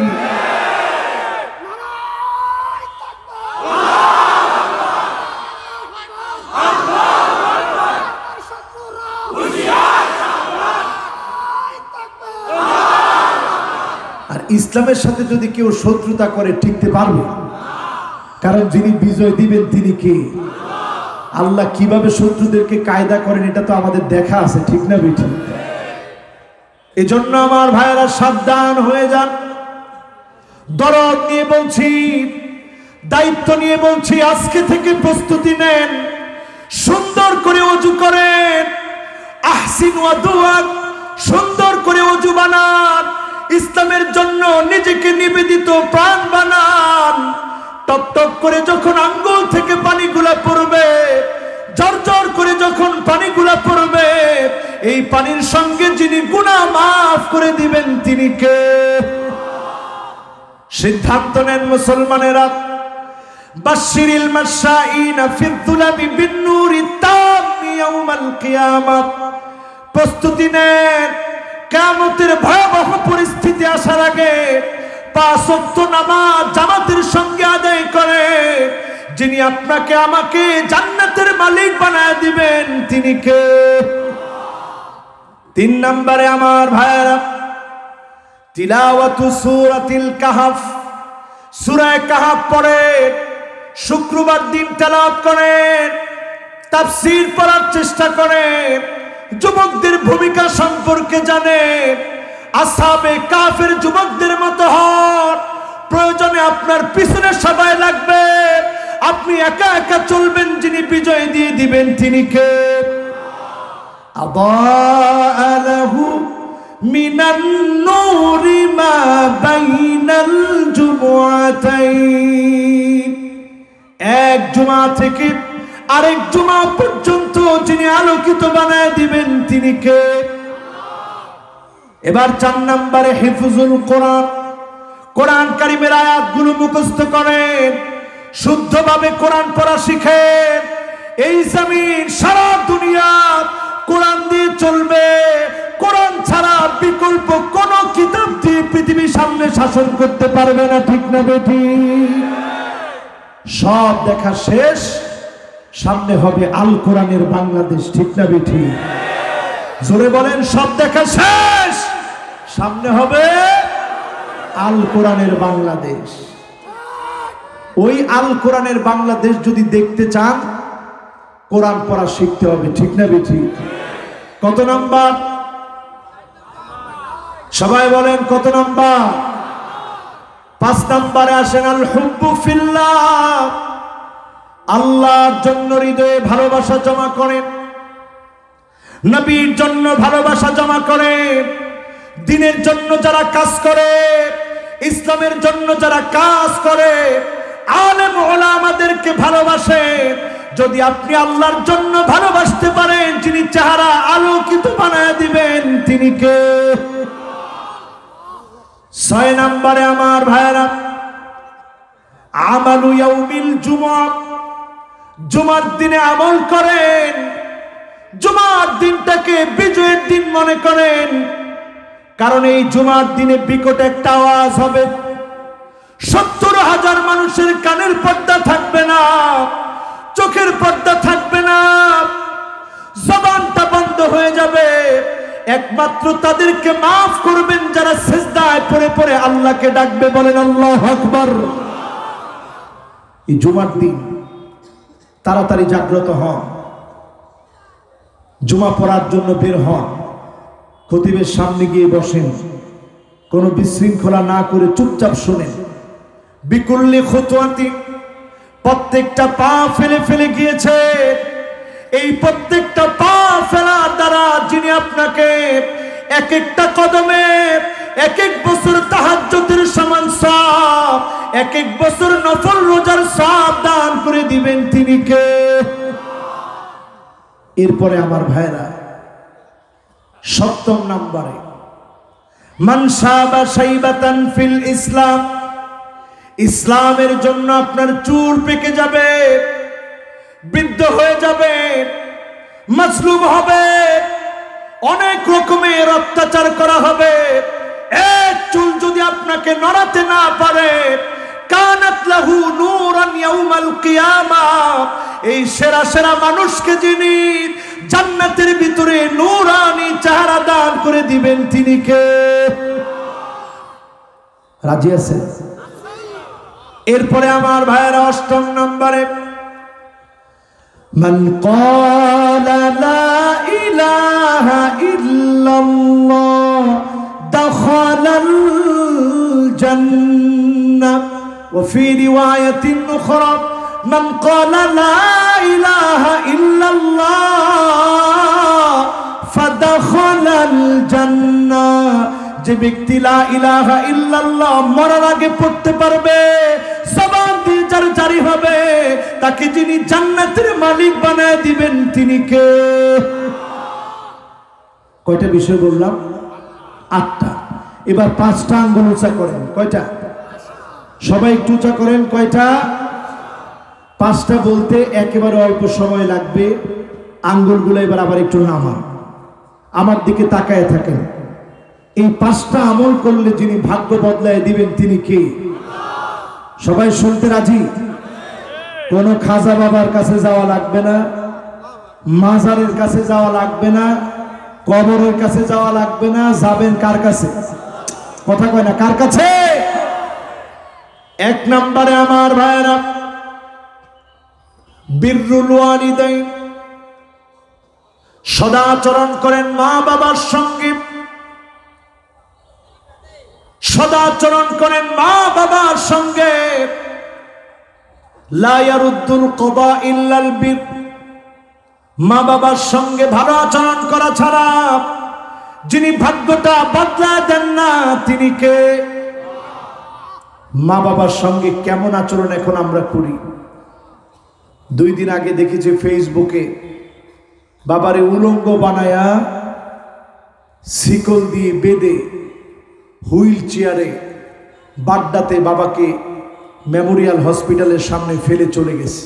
আর ইসলামের সাথে যদি কেউ শত্রুতা করে টিকতে পারবে, কারণ যিনি বিজয় দিবেন তিনি কে? আল্লাহ কিভাবে শত্রুদেরকে কায়দা করেন এটা তো আমাদের দেখা আছে, ঠিক না বেঠিক? এজন্য আমার ভাইয়েরা সাবধান হয়ে যান। দরদ নিয়ে বলছি, দায়িত্ব নিয়ে বলছি, আজকে থেকে প্রস্তুতি নেন, সুন্দর করে ওযু করেন, আহসিন ওয়াদুআ, সুন্দর করে ওযু বানান, ইসলামের জন্য নিজেকে নিবেদিত প্রাণ বানান। টক টক করে যখন আঙ্গুল থেকে পানিগুলা পড়বে, ঝরঝর করে যখন পানিগুলা পড়বে, এই পানির সঙ্গে যিনি গুনাহ মাফ করে দিবেন তিনি কে? সিদ্ধান্ত নেন মুসলমানেরা। বাশশিরিল মাশাঈনা ফিদ-দুলামি বিন-নূরি তাম্মি ইয়াউমাল কিয়ামাহ, প্রস্তুতি নেন, কিয়ামতের ভয়াবহ পরিস্থিতি আসার আগে 5 ওয়াক্ত নামাজ জামাতের সঙ্গে আদায় করে যিনি আপনাকে আমাকে জান্নাতের মালিক বানায় দিবেন তিনি কে? 3 নম্বরে আমার ভাইরা, তিলাওয়াতু সূরাতিল কাহফ, সূরা কাহফ পড়ে শুক্রবার দিন তেলাওয়াত করেন, তাফসীর পড়ার চেষ্টা করেন, যুবকদের ভূমিকা সম্পর্কে জানেন, আসহাবে কাফের যুবকদের মতো হন। প্রয়োজনে আপনার পিছনে সবাই লাগবে, আপনি একা একা চলবেন, যিনি বিজয় দিয়ে দিবেন তিনি কে? আদাআ লাহু মিনান নূরি মা বাইনাল জুমআতাইন। এক জুমা থেকে আরেক জুমা পর্যন্ত যিনি আলোকিত বানায় দিবেন তিনি কে? এবার 4 নম্বরে হিফজুল কোরআন। কোরআন কারীমের আয়াতগুলো মুখস্থ করেন, শুদ্ধভাবে কোরআন পড়া শিখেন। এই জমিন সারা দুনিয়া কোরআন দিয়ে চলবে। কোরআন ছাড়া বিকল্প কোন কিতাব দিয়ে পৃথিবীর সামনে শাসন করতে পারবে না, ঠিক না বেঠিক? সব দেখা শেষ, সামনে হবে আল কোরআনের বাংলাদেশ, ঠিক না বেঠিক? জোরে বলেন, সব দেখা শেষ, সামনে হবে আল কোরআনের বাংলাদেশ। ওই আল কোরআনের বাংলাদেশ যদি দেখতে চান কোরআন পড়া শিখতে হবে, ঠিক না বেঠিক? কত নাম্বার? সবাই বলেন কত নাম্বার? 5 নম্বরে আসেন আল হুব্বু ফিল্লাহ। আল্লাহর জন্য হৃদয়ে ভালোবাসা জমা করেন, নবীর জন্য ভালোবাসা জমা করেন। দ্বীনের জন্য যারা কাজ করে, ইসলামের জন্য যারা কাজ করে, আলেম ওলামাদেরকে ভালোবাসে। যদি আপনি আল্লাহর জন্য ভালোবাসতে পারেন, যিনি চেহারা আলোকিত বানায় দিবেন তিনি কে? 6 নম্বরে আমার ভাইরা, আমালু ইয়াউমিল জুমআ। জুমার দিনে আমল করেন, জুমার দিনটাকে বিজয়ের দিন মনে করেন। কারণ এই জুমার দিনে বিকট একটা আওয়াজ হবে, 70,000 মানুষের কানের পর্দা থাকবে না, চোখের পর্দা থাকবে না, জবানটা বন্ধ হয়ে যাবে। একমাত্র তাদেরকে মাফ করবেন যারা সিজদায় পড়ে পড়ে আল্লাহকে ডাকবে। বলেন আল্লাহু আকবার। এই জুমার দিন তাড়াতাড়ি জাগ্রত হন, জুমা পড়ার জন্য বের হন, খতিবের সামনে গিয়ে বসেন, কোনো বিশৃঙ্খলা না করে চুপচাপ শোনেন। বিকুল্লি খুতওয়াতি, প্রত্যেকটা পা ফেলে ফেলে গিয়েছে। এই প্রত্যেকটা পা ফেলার দ্বারা যিনি আপনাকে এক একটা কদমে এক এক বছর তাহাজ্জুদের সমান সওয়াব, এক এক বছর নফল রোজার সওয়াব দান করে দিবেন তিনি কে? এরপরে আমার ভাইরা 7 নম্বরে, মান শাবা শাইবাতান ফিল ইসলাম। ইসলামের জন্য আপনার চুল পেকে যাবে, বৃদ্ধ হয়ে যাবে, মাজলুম হবে, অনেক রকমের অত্যাচার করা হবে। এক চুল যদি আপনাকে নড়াতে না পারে, কানাত লাহু নূরান ইয়াউমাল কিয়ামাহ। এই সেরা সেরা মানুষকে যিনি জান্নাতের ভিতরে নূরানি চেহারা দান করে দিবেন তিনি কে? রাজি আছেন? এরপরে আমার ভাইয়েরা 8 নম্বরে, মান ক্বালা লা ইলাহা ইল্লাল্লাহ দাখালাল জান্নাহ। ওয়া ফি রিওয়ায়াতিন উখরা, মান ক্বালা লা ইলাহা ইল্লাল্লাহ ফাদাখালাল জান্নাহ। যে ব্যক্তি লা ইলাহা ইল্লাল্লাহ মরার আগে পড়তে পারবে, জবান দিয়ে যার জারি হবে, তাকে যিনি জান্নাতের মালিক বানায় দিবেন তিনি কে? কয়টা বিষয় বললাম? 8টা। এবার 5টা আঙ্গুল উঁচা করেন। কয়টা? সবাই একটু উঁচা করেন। কয়টা? 5টা বলতে একেবারে অল্প সময় লাগবে। আঙ্গুলগুলো এবার আবার একটু নামান, আমার দিকে তাকায় থাকেন। এই 5টা আমল করলে যিনি ভাগ্য বদলায় দিবেন তিনি কে? সবাই শুনতে রাজি? কোন খাজা বাবার কাছে যাওয়া লাগবে না, মাজারের কাছে যাওয়া লাগবে না, কবরের কাছে যাওয়া লাগবে না। যাবেন কার কাছে? কথা কয় না, কার কাছে? 1 নম্বরে আমার ভাইরা, বিররুল ওয়ালিদাইন। সদাচরণ করেন মা বাবার সঙ্গে, সদাচরণ করেন মা বাবার সঙ্গে। লা ইয়ারুদ্দুল কদা ইল্লাল বির। মা বাবার সঙ্গে ভালো আচরণ করা ছাড়া যিনি ভাগ্যটা বদলা দেন না তিনি কে? মা বাবার সঙ্গে কেমন আচরণ এখন আমরা করি? 2 দিন আগে দেখেছি ফেসবুকে বাবারে উলঙ্গ বানায়া শিকল দিয়ে বেঁধে হুইল চেয়ারে বাড্ডাতে বাবাকে মেমোরিয়াল হসপিটালের সামনে ফেলে চলে গেছে।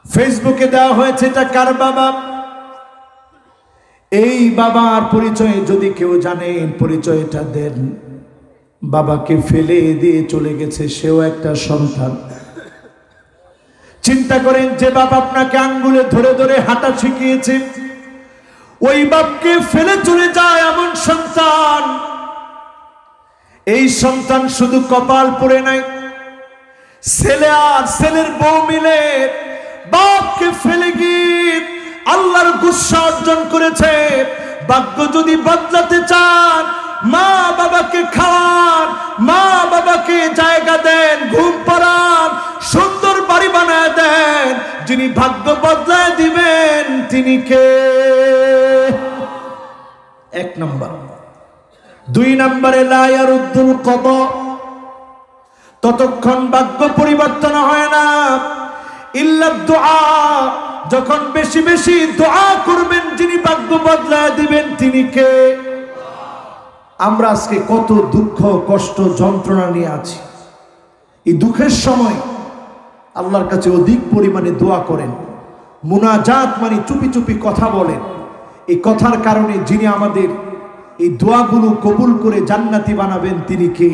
ফেসবুকে দেওয়া হয়েছে এটা কার বাবা? এই বাবার পরিচয় যদি কেউ জানেন পরিচয়টা দেন। বাবাকে ফেলে দিয়ে চলে গেছে, সেও একটা সন্তান। চিন্তা করেন যে বাবা আপনাকে আঙ্গুলে ধরে ধরে হাঁটা শিখিয়েছে, ওই বাপকে ফেলে চলে যায় এমন সন্তান। এই সন্তান শুধু কপাল পড়ে নাই, ছেলে আর ছেলের বউ মিলে বাপকে ফেলে গিয়ে আল্লাহর গুসা অর্জন করেছে। ভাগ্য যদি বদলাতে চান, মা বাবাকে খাওয়ান, মা বাবাকে জায়গা দেন, ঘুম পাড়ান, সুন্দর বাড়ি বানায় দেন। যিনি ভাগ্য বদলায় দিবেন তিনি কে? 1 নম্বর। 2 নম্বরে লা ইয়ারুদ্দুল কদা, ততক্ষণ ভাগ্য পরিবর্তন হয় না ইল্লা দুআ। যখন বেশি বেশি দোয়া করবেন যিনি ভাগ্য বদলায় দিবেন তিনি কে? আমরা আজকে কত দুঃখ কষ্ট যন্ত্রণা নিয়ে আছি। এই দুঃখের সময় আল্লাহর কাছে অধিক পরিমাণে দোয়া করেন। মুনাজাত মানে চুপি চুপি কথা বলেন। এই কথার কারণে যিনি আমাদের এই দোয়াগুলো কবুল করে জান্নাতি বানাবেন তিনি কে?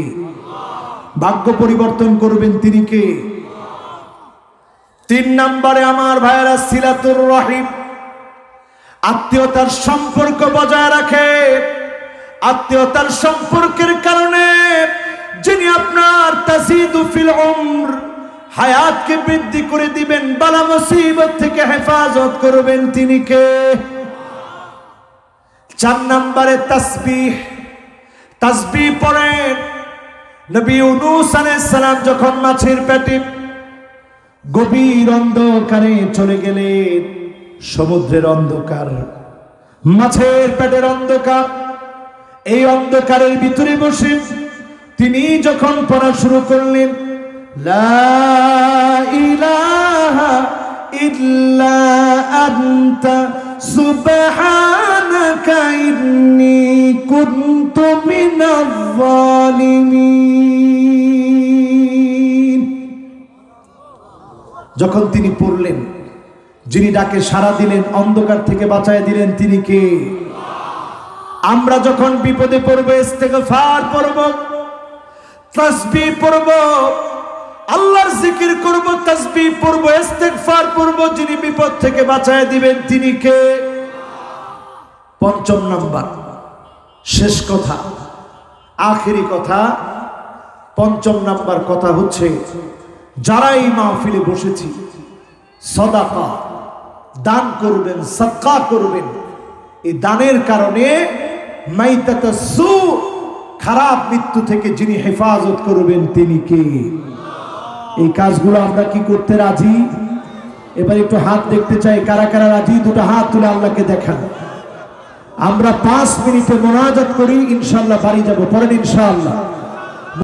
ভাগ্য পরিবর্তন করবেন তিনি কে? 3 নম্বরে আমার ভাইয়েরা সিলাতুর রহিম, আত্মীয়তার সম্পর্ক বজায় রাখে। আত্মীয়তার সম্পর্কের কারণে যিনি আপনার তাজিদু ফিল উমর, হায়াতকে বৃদ্ধি করে দিবেন, বালা মুসিবত থেকে হেফাজত করবেন তিনি কে? 4 নম্বরে তাসবিহ, তাসবিহ পড়েন। নবী ইউনূস আলাইহিস সালাম যখন মাছের পেটে গভীর অন্ধকারে চলে গেলেন, সমুদ্রের অন্ধকার, মাছের পেটের অন্ধকার, এই অন্ধকারের ভিতরে বসে তিনি যখন পড়া শুরু করলেন, লা ইলাহা ইল্লা আনতা সুবহানাকা ইন্নী কুনতু মিনাজ জালিমিন। যখন তিনি পড়লেন, যিনি ডাকে সাড়া দিলেন, অন্ধকার থেকে বাঁচায় দিলেন তিনি কে? আমরা যখন বিপদে পড়বো ইস্তেগফার পড়ব, তাসবিহ পড়ব, আল্লাহর জিকির করব, তাসবিহ পড়ব, ইস্তেগফার পড়ব, যিনি বিপদ থেকে বাঁচায় দিবেন তিনি কে? 5 নম্বর, শেষ কথা, আখেরি কথা, 5 নম্বর কথা হচ্ছে, যারা এই মাহফিলে বসেছি সাদাকা দান করবেন, সাদকা করবেন। এই দানের কারণে মাইতাতাসু, খারাপ মৃত্যু থেকে যিনি হেফাজত করবেন তিনি কে? এই কাজগুলো আমরা কি করতে রাজি? এবার একটু হাত দেখতে চাই, কারা কারা রাজি? 2টা হাত তুলে আল্লাহকে দেখান। আমরা 5 মিনিটে মোনাজাত করি, ইনশাআল্লাহ বাড়ি যাব। পড়েন ইনশাআল্লাহ।